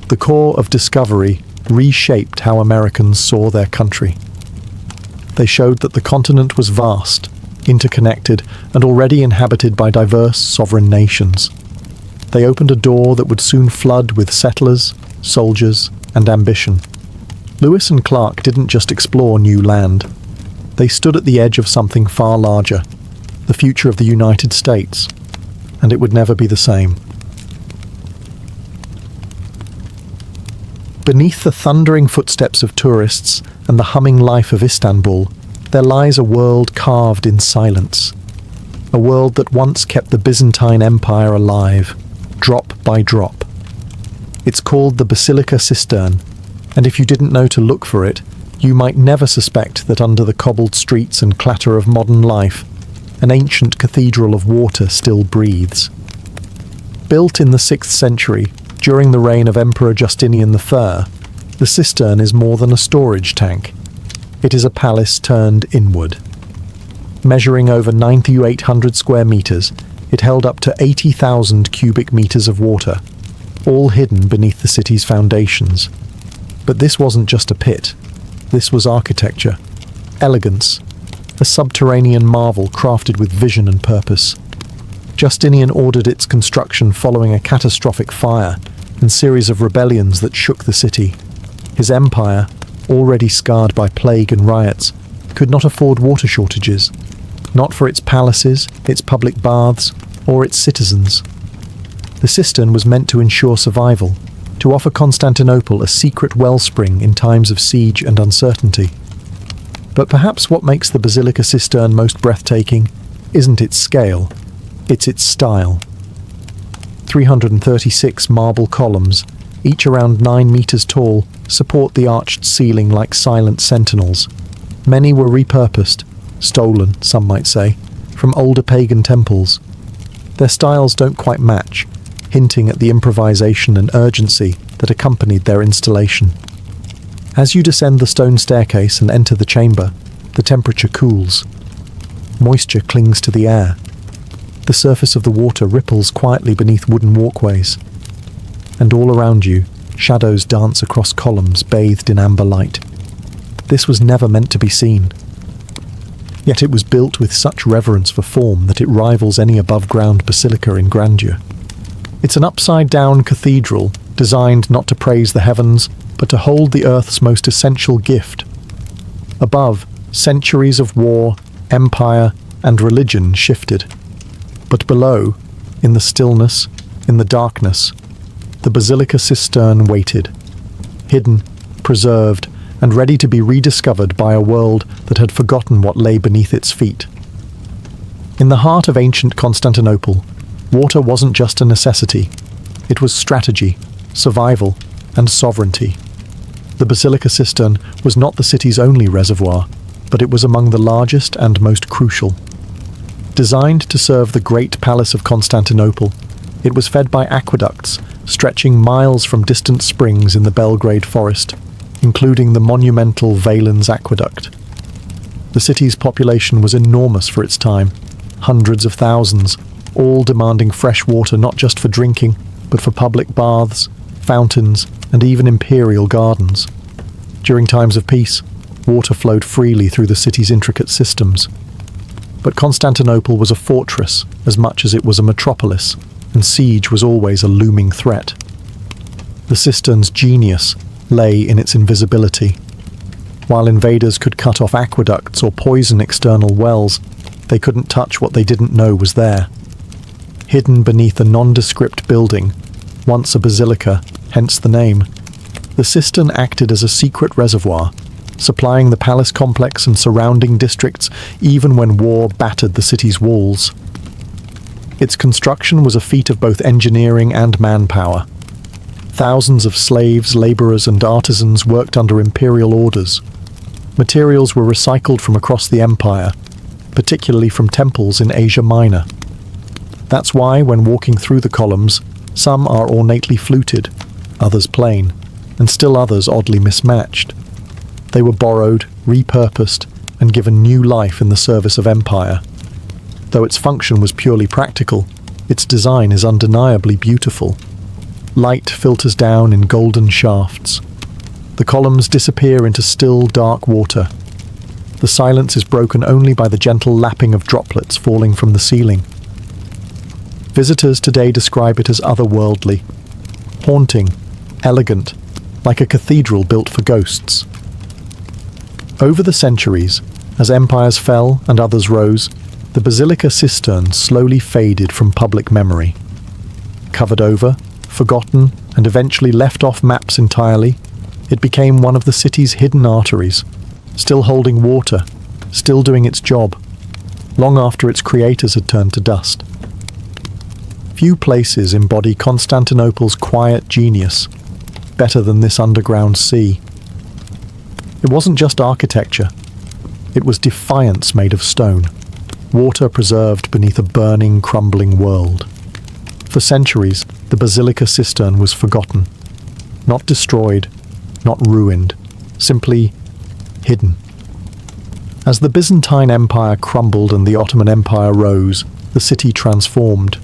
The Corps of Discovery reshaped how Americans saw their country. They showed that the continent was vast, interconnected, and already inhabited by diverse sovereign nations. They opened a door that would soon flood with settlers, soldiers, and ambition. Lewis and Clark didn't just explore new land. They stood at the edge of something far larger, the future of the United States, and it would never be the same. Beneath the thundering footsteps of tourists and the humming life of Istanbul, there lies a world carved in silence. A world that once kept the Byzantine Empire alive, drop by drop. It's called the Basilica Cistern, and if you didn't know to look for it, you might never suspect that under the cobbled streets and clatter of modern life, an ancient cathedral of water still breathes. Built in the 6th century, during the reign of Emperor Justinian I, the cistern is more than a storage tank. It is a palace turned inward. Measuring over 9,800 square meters, it held up to 80,000 cubic meters of water, all hidden beneath the city's foundations. But this wasn't just a pit. This was architecture, elegance, a subterranean marvel crafted with vision and purpose. Justinian ordered its construction following a catastrophic fire and series of rebellions that shook the city. His empire, already scarred by plague and riots, could not afford water shortages, not for its palaces, its public baths, or its citizens. The cistern was meant to ensure survival, to offer Constantinople a secret wellspring in times of siege and uncertainty. But perhaps what makes the Basilica Cistern most breathtaking isn't its scale, it's its style. 336 marble columns, each around 9 meters tall, support the arched ceiling like silent sentinels. Many were repurposed, stolen, some might say, from older pagan temples. Their styles don't quite match, hinting at the improvisation and urgency that accompanied their installation. As you descend the stone staircase and enter the chamber, the temperature cools. Moisture clings to the air. The surface of the water ripples quietly beneath wooden walkways. And all around you, shadows dance across columns bathed in amber light. This was never meant to be seen. Yet it was built with such reverence for form that it rivals any above-ground basilica in grandeur. It's an upside-down cathedral designed not to praise the heavens, but to hold the earth's most essential gift. Above, centuries of war, empire, and religion shifted. But below, in the stillness, in the darkness, the Basilica Cistern waited, hidden, preserved, and ready to be rediscovered by a world that had forgotten what lay beneath its feet. In the heart of ancient Constantinople, water wasn't just a necessity. It was strategy, survival, and sovereignty. The Basilica Cistern was not the city's only reservoir, but it was among the largest and most crucial. Designed to serve the Great Palace of Constantinople, it was fed by aqueducts stretching miles from distant springs in the Belgrade forest, including the monumental Valens Aqueduct. The city's population was enormous for its time, hundreds of thousands, all demanding fresh water not just for drinking, but for public baths, fountains, and even imperial gardens. During times of peace, water flowed freely through the city's intricate systems. But Constantinople was a fortress as much as it was a metropolis, and siege was always a looming threat. The cistern's genius lay in its invisibility. While invaders could cut off aqueducts or poison external wells, they couldn't touch what they didn't know was there. Hidden beneath a nondescript building, once a basilica, hence the name, the cistern acted as a secret reservoir, supplying the palace complex and surrounding districts even when war battered the city's walls. Its construction was a feat of both engineering and manpower. Thousands of slaves, laborers, and artisans worked under imperial orders. Materials were recycled from across the empire, particularly from temples in Asia Minor. That's why, when walking through the columns, some are ornately fluted, others plain, and still others oddly mismatched. They were borrowed, repurposed, and given new life in the service of empire. Though its function was purely practical, its design is undeniably beautiful. Light filters down in golden shafts. The columns disappear into still, dark water. The silence is broken only by the gentle lapping of droplets falling from the ceiling. Visitors today describe it as otherworldly, haunting, elegant, like a cathedral built for ghosts. Over the centuries, as empires fell and others rose, the basilica cistern slowly faded from public memory. Covered over, forgotten, and eventually left off maps entirely, it became one of the city's hidden arteries, still holding water, still doing its job, long after its creators had turned to dust. Few places embody Constantinople's quiet genius better than this underground sea. It wasn't just architecture. It was defiance made of stone, water preserved beneath a burning, crumbling world. For centuries, the basilica cistern was forgotten, not destroyed, not ruined, simply hidden. As the Byzantine Empire crumbled and the Ottoman Empire rose, the city transformed.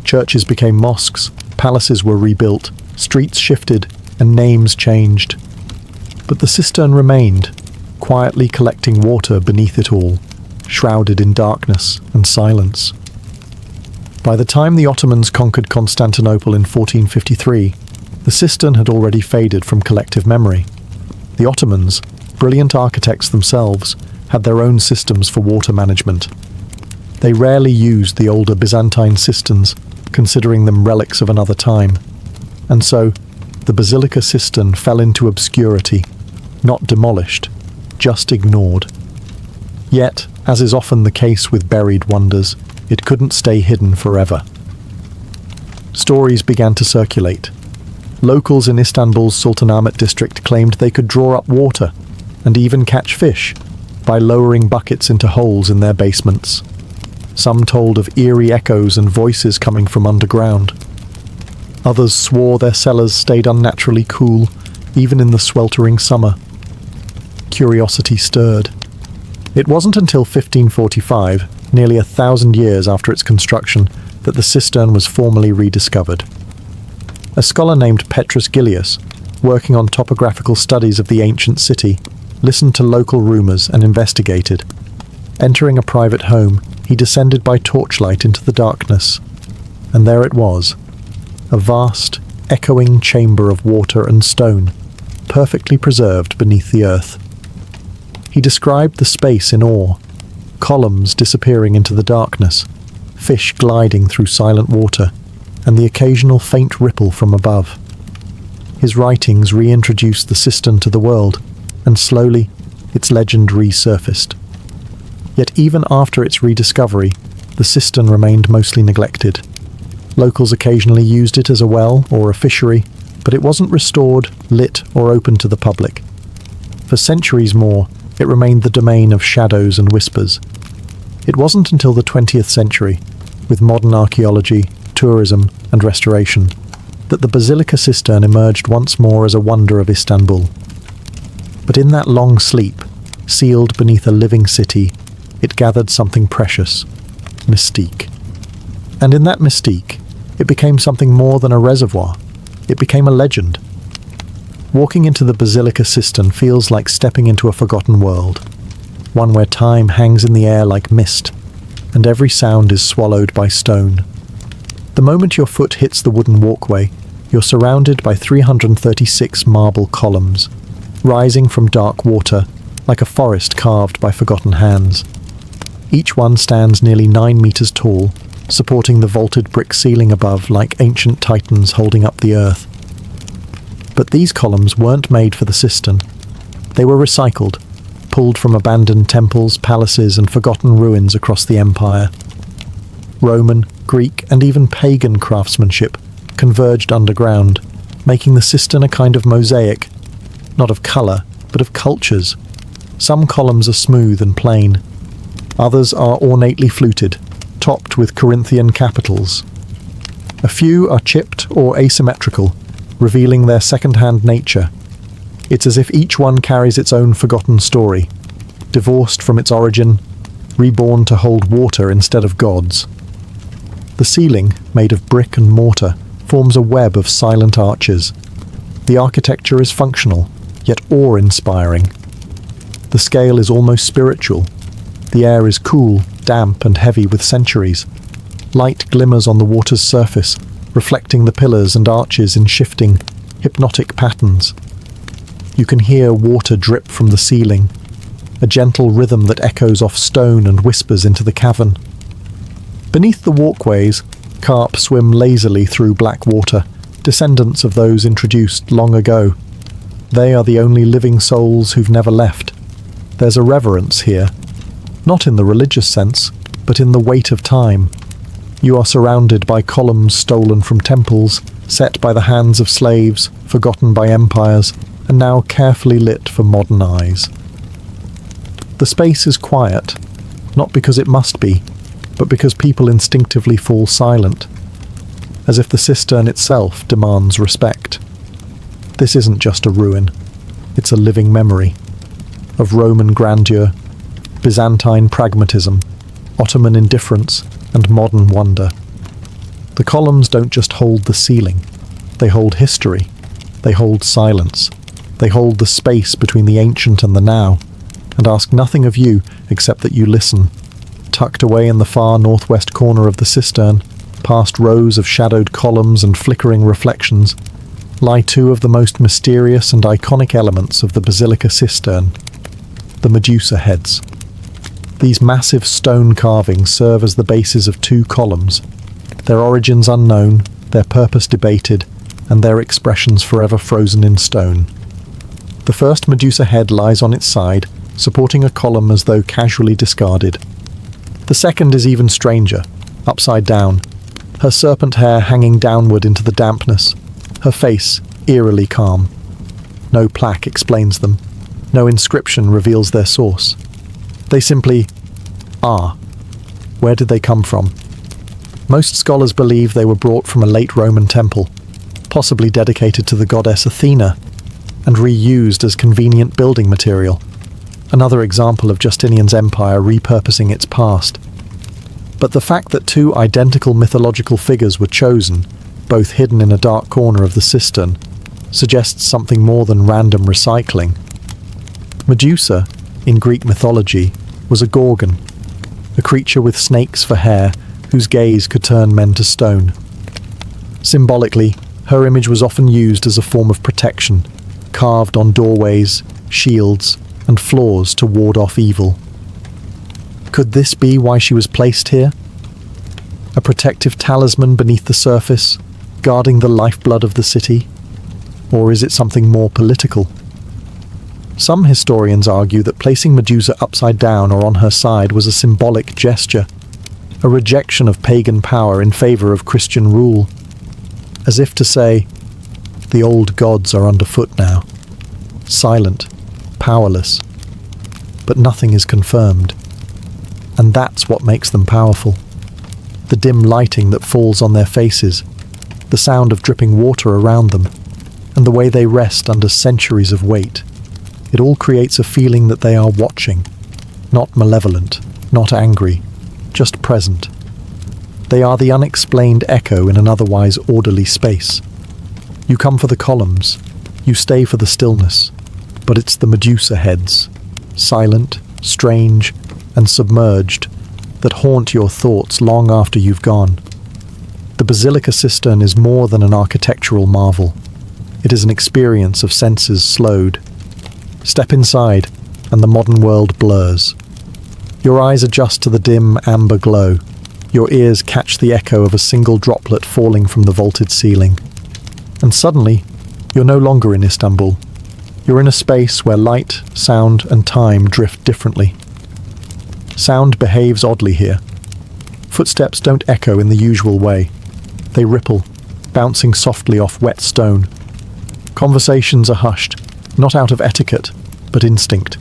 Churches became mosques, palaces were rebuilt, streets shifted, and names changed. But the cistern remained, quietly collecting water beneath it all, shrouded in darkness and silence. By the time the Ottomans conquered Constantinople in 1453, the cistern had already faded from collective memory. The Ottomans, brilliant architects themselves, had their own systems for water management. They rarely used the older Byzantine cisterns, considering them relics of another time. And so, the basilica cistern fell into obscurity, not demolished, just ignored. Yet, as is often the case with buried wonders, it couldn't stay hidden forever. Stories began to circulate. Locals in Istanbul's Sultanahmet district claimed they could draw up water, and even catch fish, by lowering buckets into holes in their basements. Some told of eerie echoes and voices coming from underground. Others swore their cellars stayed unnaturally cool, even in the sweltering summer. Curiosity stirred. It wasn't until 1545, nearly 1,000 years after its construction, that the cistern was formally rediscovered. A scholar named Petrus Gillius, working on topographical studies of the ancient city, listened to local rumours and investigated. Entering a private home, he descended by torchlight into the darkness. And there it was, a vast, echoing chamber of water and stone, perfectly preserved beneath the earth. He described the space in awe, columns disappearing into the darkness, fish gliding through silent water, and the occasional faint ripple from above. His writings reintroduced the cistern to the world, and slowly, its legend resurfaced. Yet even after its rediscovery, the cistern remained mostly neglected. Locals occasionally used it as a well or a fishery, but it wasn't restored, lit, or open to the public. For centuries more, it remained the domain of shadows and whispers. It wasn't until the 20th century, with modern archaeology, tourism, and restoration, that the basilica cistern emerged once more as a wonder of Istanbul. But in that long sleep, sealed beneath a living city, it gathered something precious, mystique. And in that mystique, it became something more than a reservoir. It became a legend. Walking into the basilica cistern feels like stepping into a forgotten world, one where time hangs in the air like mist, and every sound is swallowed by stone. The moment your foot hits the wooden walkway, you're surrounded by 336 marble columns, rising from dark water like a forest carved by forgotten hands. Each one stands nearly 9 meters tall, supporting the vaulted brick ceiling above like ancient titans holding up the earth. But these columns weren't made for the cistern. They were recycled, pulled from abandoned temples, palaces, and forgotten ruins across the empire. Roman, Greek, and even pagan craftsmanship converged underground, making the cistern a kind of mosaic, not of colour, but of cultures. Some columns are smooth and plain. Others are ornately fluted, topped with Corinthian capitals. A few are chipped or asymmetrical, revealing their second-hand nature. It's as if each one carries its own forgotten story, divorced from its origin, reborn to hold water instead of gods. The ceiling, made of brick and mortar, forms a web of silent arches. The architecture is functional, yet awe-inspiring. The scale is almost spiritual. The air is cool, damp, and heavy with centuries. Light glimmers on the water's surface, reflecting the pillars and arches in shifting, hypnotic patterns. You can hear water drip from the ceiling, a gentle rhythm that echoes off stone and whispers into the cavern. Beneath the walkways, carp swim lazily through black water, descendants of those introduced long ago. They are the only living souls who've never left. There's a reverence here, not in the religious sense, but in the weight of time. You are surrounded by columns stolen from temples, set by the hands of slaves, forgotten by empires, and now carefully lit for modern eyes. The space is quiet, not because it must be, but because people instinctively fall silent, as if the cistern itself demands respect. This isn't just a ruin, it's a living memory of Roman grandeur, Byzantine pragmatism, Ottoman indifference, and modern wonder. The columns don't just hold the ceiling, they hold history, they hold silence, they hold the space between the ancient and the now, and ask nothing of you except that you listen. Tucked away in the far northwest corner of the cistern, past rows of shadowed columns and flickering reflections, lie two of the most mysterious and iconic elements of the basilica cistern, the Medusa heads. These massive stone carvings serve as the bases of two columns, their origins unknown, their purpose debated, and their expressions forever frozen in stone. The first Medusa head lies on its side, supporting a column as though casually discarded. The second is even stranger, upside down, her serpent hair hanging downward into the dampness, her face eerily calm. No plaque explains them, no inscription reveals their source. They simply are. Where did they come from? Most scholars believe they were brought from a late Roman temple, possibly dedicated to the goddess Athena, and reused as convenient building material. Another example of Justinian's empire repurposing its past. But the fact that two identical mythological figures were chosen, both hidden in a dark corner of the cistern, suggests something more than random recycling. Medusa, in Greek mythology, was a gorgon, a creature with snakes for hair whose gaze could turn men to stone. Symbolically, her image was often used as a form of protection, carved on doorways, shields, and floors to ward off evil. Could this be why she was placed here? A protective talisman beneath the surface, guarding the lifeblood of the city? Or is it something more political? Some historians argue that placing Medusa upside down or on her side was a symbolic gesture, a rejection of pagan power in favor of Christian rule, as if to say, the old gods are underfoot now, silent, powerless, but nothing is confirmed. And that's what makes them powerful. The dim lighting that falls on their faces, the sound of dripping water around them, and the way they rest under centuries of weight. It all creates a feeling that they are watching, not malevolent, not angry, just present. They are the unexplained echo in an otherwise orderly space. You come for the columns, you stay for the stillness, but it's the Medusa heads, silent, strange, and submerged, that haunt your thoughts long after you've gone. The basilica cistern is more than an architectural marvel. It is an experience of senses slowed. Step inside, and the modern world blurs. Your eyes adjust to the dim, amber glow. Your ears catch the echo of a single droplet falling from the vaulted ceiling. And suddenly, you're no longer in Istanbul. You're in a space where light, sound, and time drift differently. Sound behaves oddly here. Footsteps don't echo in the usual way. They ripple, bouncing softly off wet stone. Conversations are hushed, not out of etiquette, but instinct.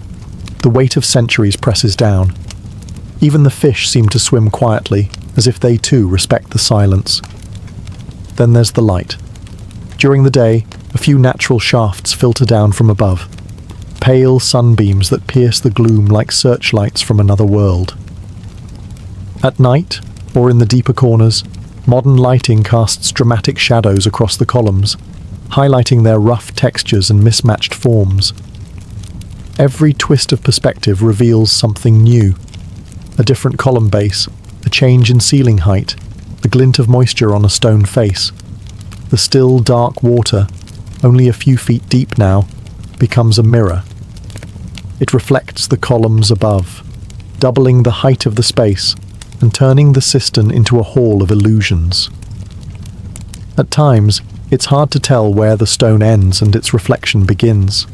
The weight of centuries presses down. Even the fish seem to swim quietly, as if they too respect the silence. Then there's the light. During the day, a few natural shafts filter down from above. Pale sunbeams that pierce the gloom like searchlights from another world. At night, or in the deeper corners, modern lighting casts dramatic shadows across the columns, highlighting their rough textures and mismatched forms. Every twist of perspective reveals something new. A different column base, a change in ceiling height, the glint of moisture on a stone face. The still, dark water, only a few feet deep now, becomes a mirror. It reflects the columns above, doubling the height of the space and turning the cistern into a hall of illusions. At times, it's hard to tell where the stone ends and its reflection begins.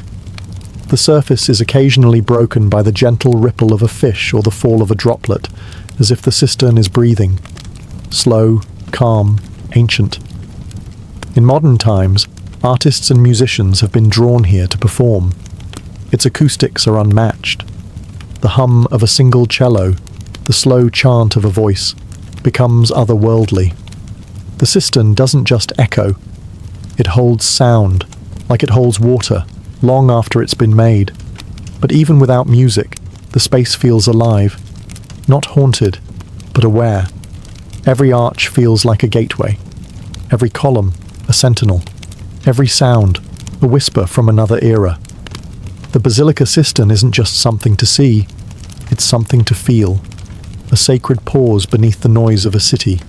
The surface is occasionally broken by the gentle ripple of a fish or the fall of a droplet, as if the cistern is breathing. Slow, calm, ancient. In modern times, artists and musicians have been drawn here to perform. Its acoustics are unmatched. The hum of a single cello, the slow chant of a voice, becomes otherworldly. The cistern doesn't just echo. It holds sound, like it holds water, long after it's been made. But even without music, the space feels alive. Not haunted, but aware. Every arch feels like a gateway. Every column, a sentinel. Every sound, a whisper from another era. The basilica cistern isn't just something to see, it's something to feel. A sacred pause beneath the noise of a city.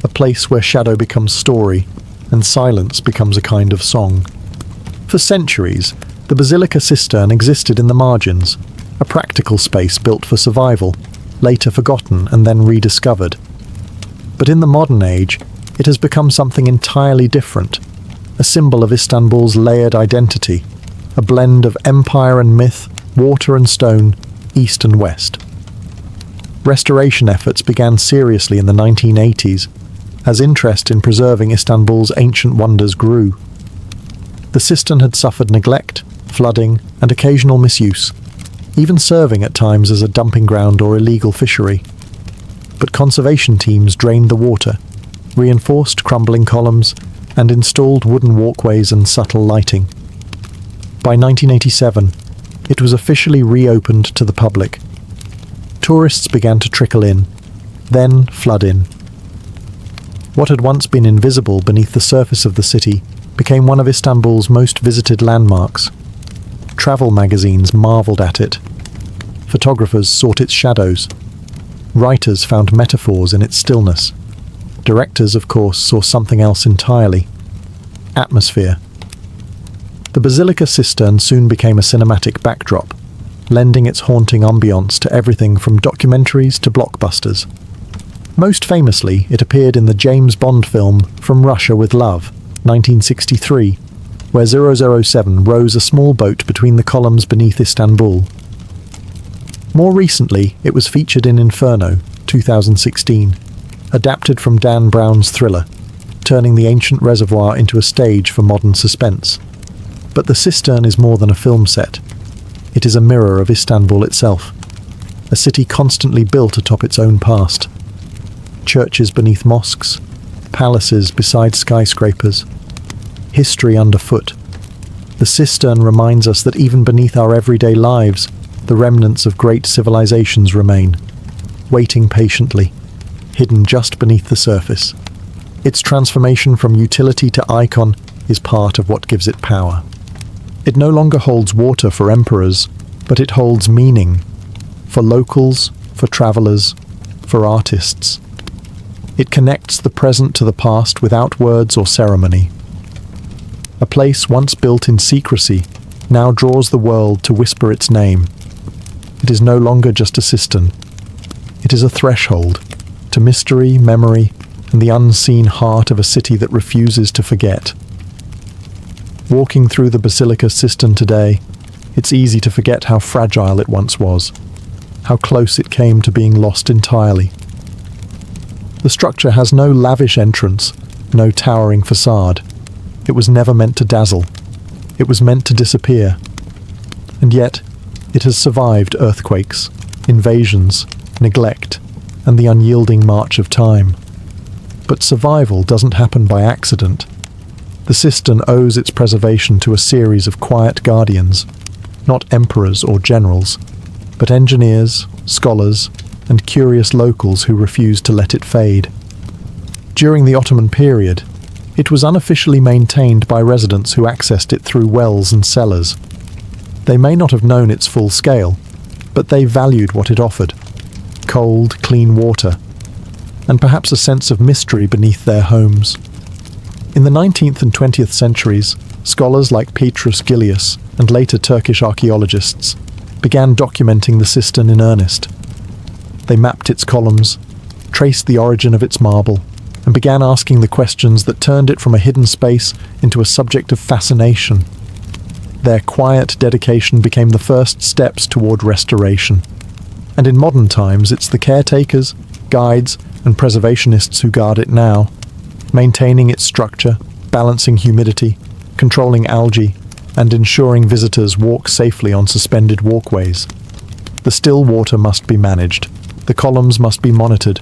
A place where shadow becomes story, and silence becomes a kind of song. For centuries, the basilica cistern existed in the margins, a practical space built for survival, later forgotten and then rediscovered. But in the modern age, it has become something entirely different, a symbol of Istanbul's layered identity, a blend of empire and myth, water and stone, east and west. Restoration efforts began seriously in the 1980s, as interest in preserving Istanbul's ancient wonders grew. The cistern had suffered neglect, flooding, and occasional misuse, even serving at times as a dumping ground or illegal fishery. But conservation teams drained the water, reinforced crumbling columns, and installed wooden walkways and subtle lighting. By 1987, it was officially reopened to the public. Tourists began to trickle in, then flood in. What had once been invisible beneath the surface of the city became one of Istanbul's most visited landmarks. Travel magazines marveled at it. Photographers sought its shadows. Writers found metaphors in its stillness. Directors, of course, saw something else entirely. Atmosphere. The basilica cistern soon became a cinematic backdrop, lending its haunting ambience to everything from documentaries to blockbusters. Most famously, it appeared in the James Bond film From Russia with Love, 1963, where 007 rows a small boat between the columns beneath Istanbul. More recently, it was featured in Inferno, 2016, adapted from Dan Brown's thriller, turning the ancient reservoir into a stage for modern suspense. But the cistern is more than a film set. It is a mirror of Istanbul itself, a city constantly built atop its own past. Churches beneath mosques, palaces beside skyscrapers, history underfoot. The cistern reminds us that even beneath our everyday lives, the remnants of great civilizations remain, waiting patiently, hidden just beneath the surface. Its transformation from utility to icon is part of what gives it power. It no longer holds water for emperors, but it holds meaning, for locals, for travelers, for artists. It connects the present to the past without words or ceremony. A place once built in secrecy now draws the world to whisper its name. It is no longer just a cistern. It is a threshold to mystery, memory, and the unseen heart of a city that refuses to forget. Walking through the Basilica cistern today, it's easy to forget how fragile it once was, how close it came to being lost entirely. The structure has no lavish entrance, no towering facade. It was never meant to dazzle. It was meant to disappear. And yet, it has survived earthquakes, invasions, neglect, and the unyielding march of time. But survival doesn't happen by accident. The cistern owes its preservation to a series of quiet guardians, not emperors or generals, but engineers, scholars, and curious locals who refused to let it fade. During the Ottoman period, it was unofficially maintained by residents who accessed it through wells and cellars. They may not have known its full scale, but they valued what it offered: cold, clean water, and perhaps a sense of mystery beneath their homes. In the 19th and 20th centuries, scholars like Petrus Gillius and later Turkish archaeologists began documenting the cistern in earnest. They mapped its columns, traced the origin of its marble, and began asking the questions that turned it from a hidden space into a subject of fascination. Their quiet dedication became the first steps toward restoration. And in modern times, it's the caretakers, guides, and preservationists who guard it now, maintaining its structure, balancing humidity, controlling algae, and ensuring visitors walk safely on suspended walkways. The still water must be managed. The columns must be monitored.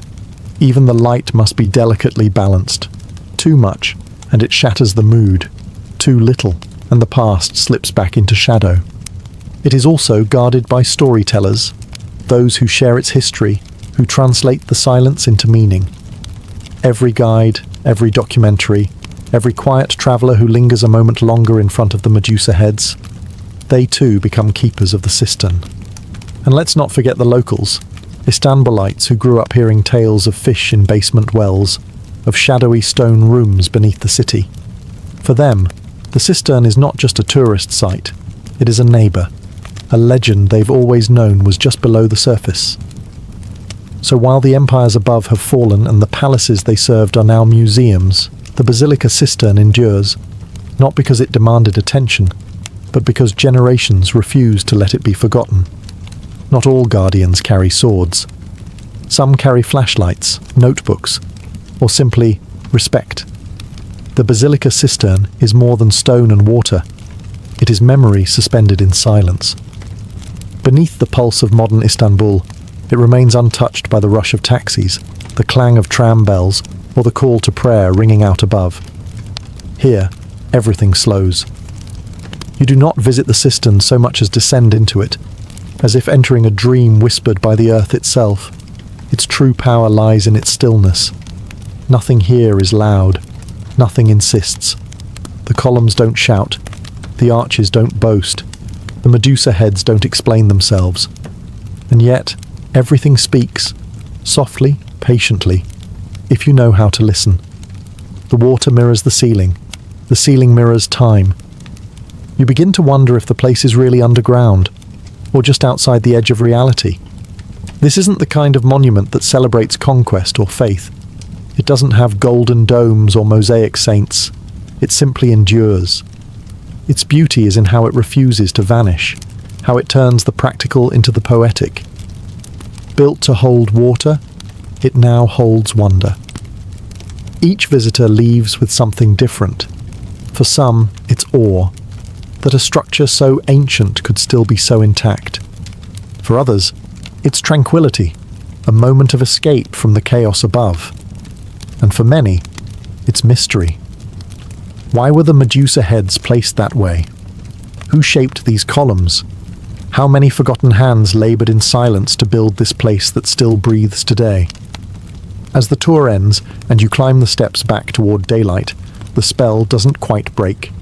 Even the light must be delicately balanced. Too much, and it shatters the mood. Too little, and the past slips back into shadow. It is also guarded by storytellers, those who share its history, who translate the silence into meaning. Every guide, every documentary, every quiet traveller who lingers a moment longer in front of the Medusa heads, they too become keepers of the cistern. And let's not forget the locals, Istanbulites who grew up hearing tales of fish in basement wells, of shadowy stone rooms beneath the city. For them, the cistern is not just a tourist site, it is a neighbour, a legend they've always known was just below the surface. So while the empires above have fallen and the palaces they served are now museums, the Basilica cistern endures, not because it demanded attention, but because generations refused to let it be forgotten. Not all guardians carry swords. Some carry flashlights, notebooks, or simply respect. The Basilica cistern is more than stone and water. It is memory suspended in silence. Beneath the pulse of modern Istanbul, it remains untouched by the rush of taxis, the clang of tram bells, or the call to prayer ringing out above. Here, everything slows. You do not visit the cistern so much as descend into it, as if entering a dream whispered by the earth itself. Its true power lies in its stillness. Nothing here is loud. Nothing insists. The columns don't shout. The arches don't boast. The Medusa heads don't explain themselves. And yet, everything speaks, softly, patiently, if you know how to listen. The water mirrors the ceiling mirrors time. You begin to wonder if the place is really underground, or just outside the edge of reality. This isn't the kind of monument that celebrates conquest or faith. It doesn't have golden domes or mosaic saints. It simply endures. Its beauty is in how it refuses to vanish, how it turns the practical into the poetic. Built to hold water, it now holds wonder. Each visitor leaves with something different. For some, it's awe, that a structure so ancient could still be so intact. For others, it's tranquility, a moment of escape from the chaos above. And for many, it's mystery. Why were the Medusa heads placed that way? Who shaped these columns? How many forgotten hands laboured in silence to build this place that still breathes today? As the tour ends and you climb the steps back toward daylight, the spell doesn't quite break.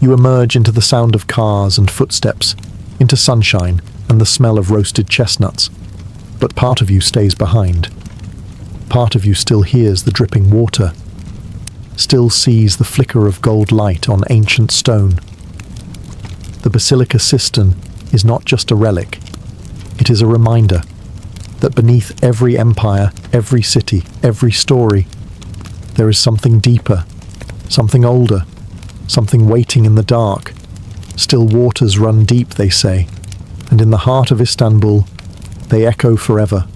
You emerge into the sound of cars and footsteps, into sunshine and the smell of roasted chestnuts. But part of you stays behind. Part of you still hears the dripping water, still sees the flicker of gold light on ancient stone. The Basilica Cistern is not just a relic. It is a reminder that beneath every empire, every city, every story, there is something deeper, something older, something waiting in the dark. Still waters run deep, they say, and in the heart of Istanbul, they echo forever.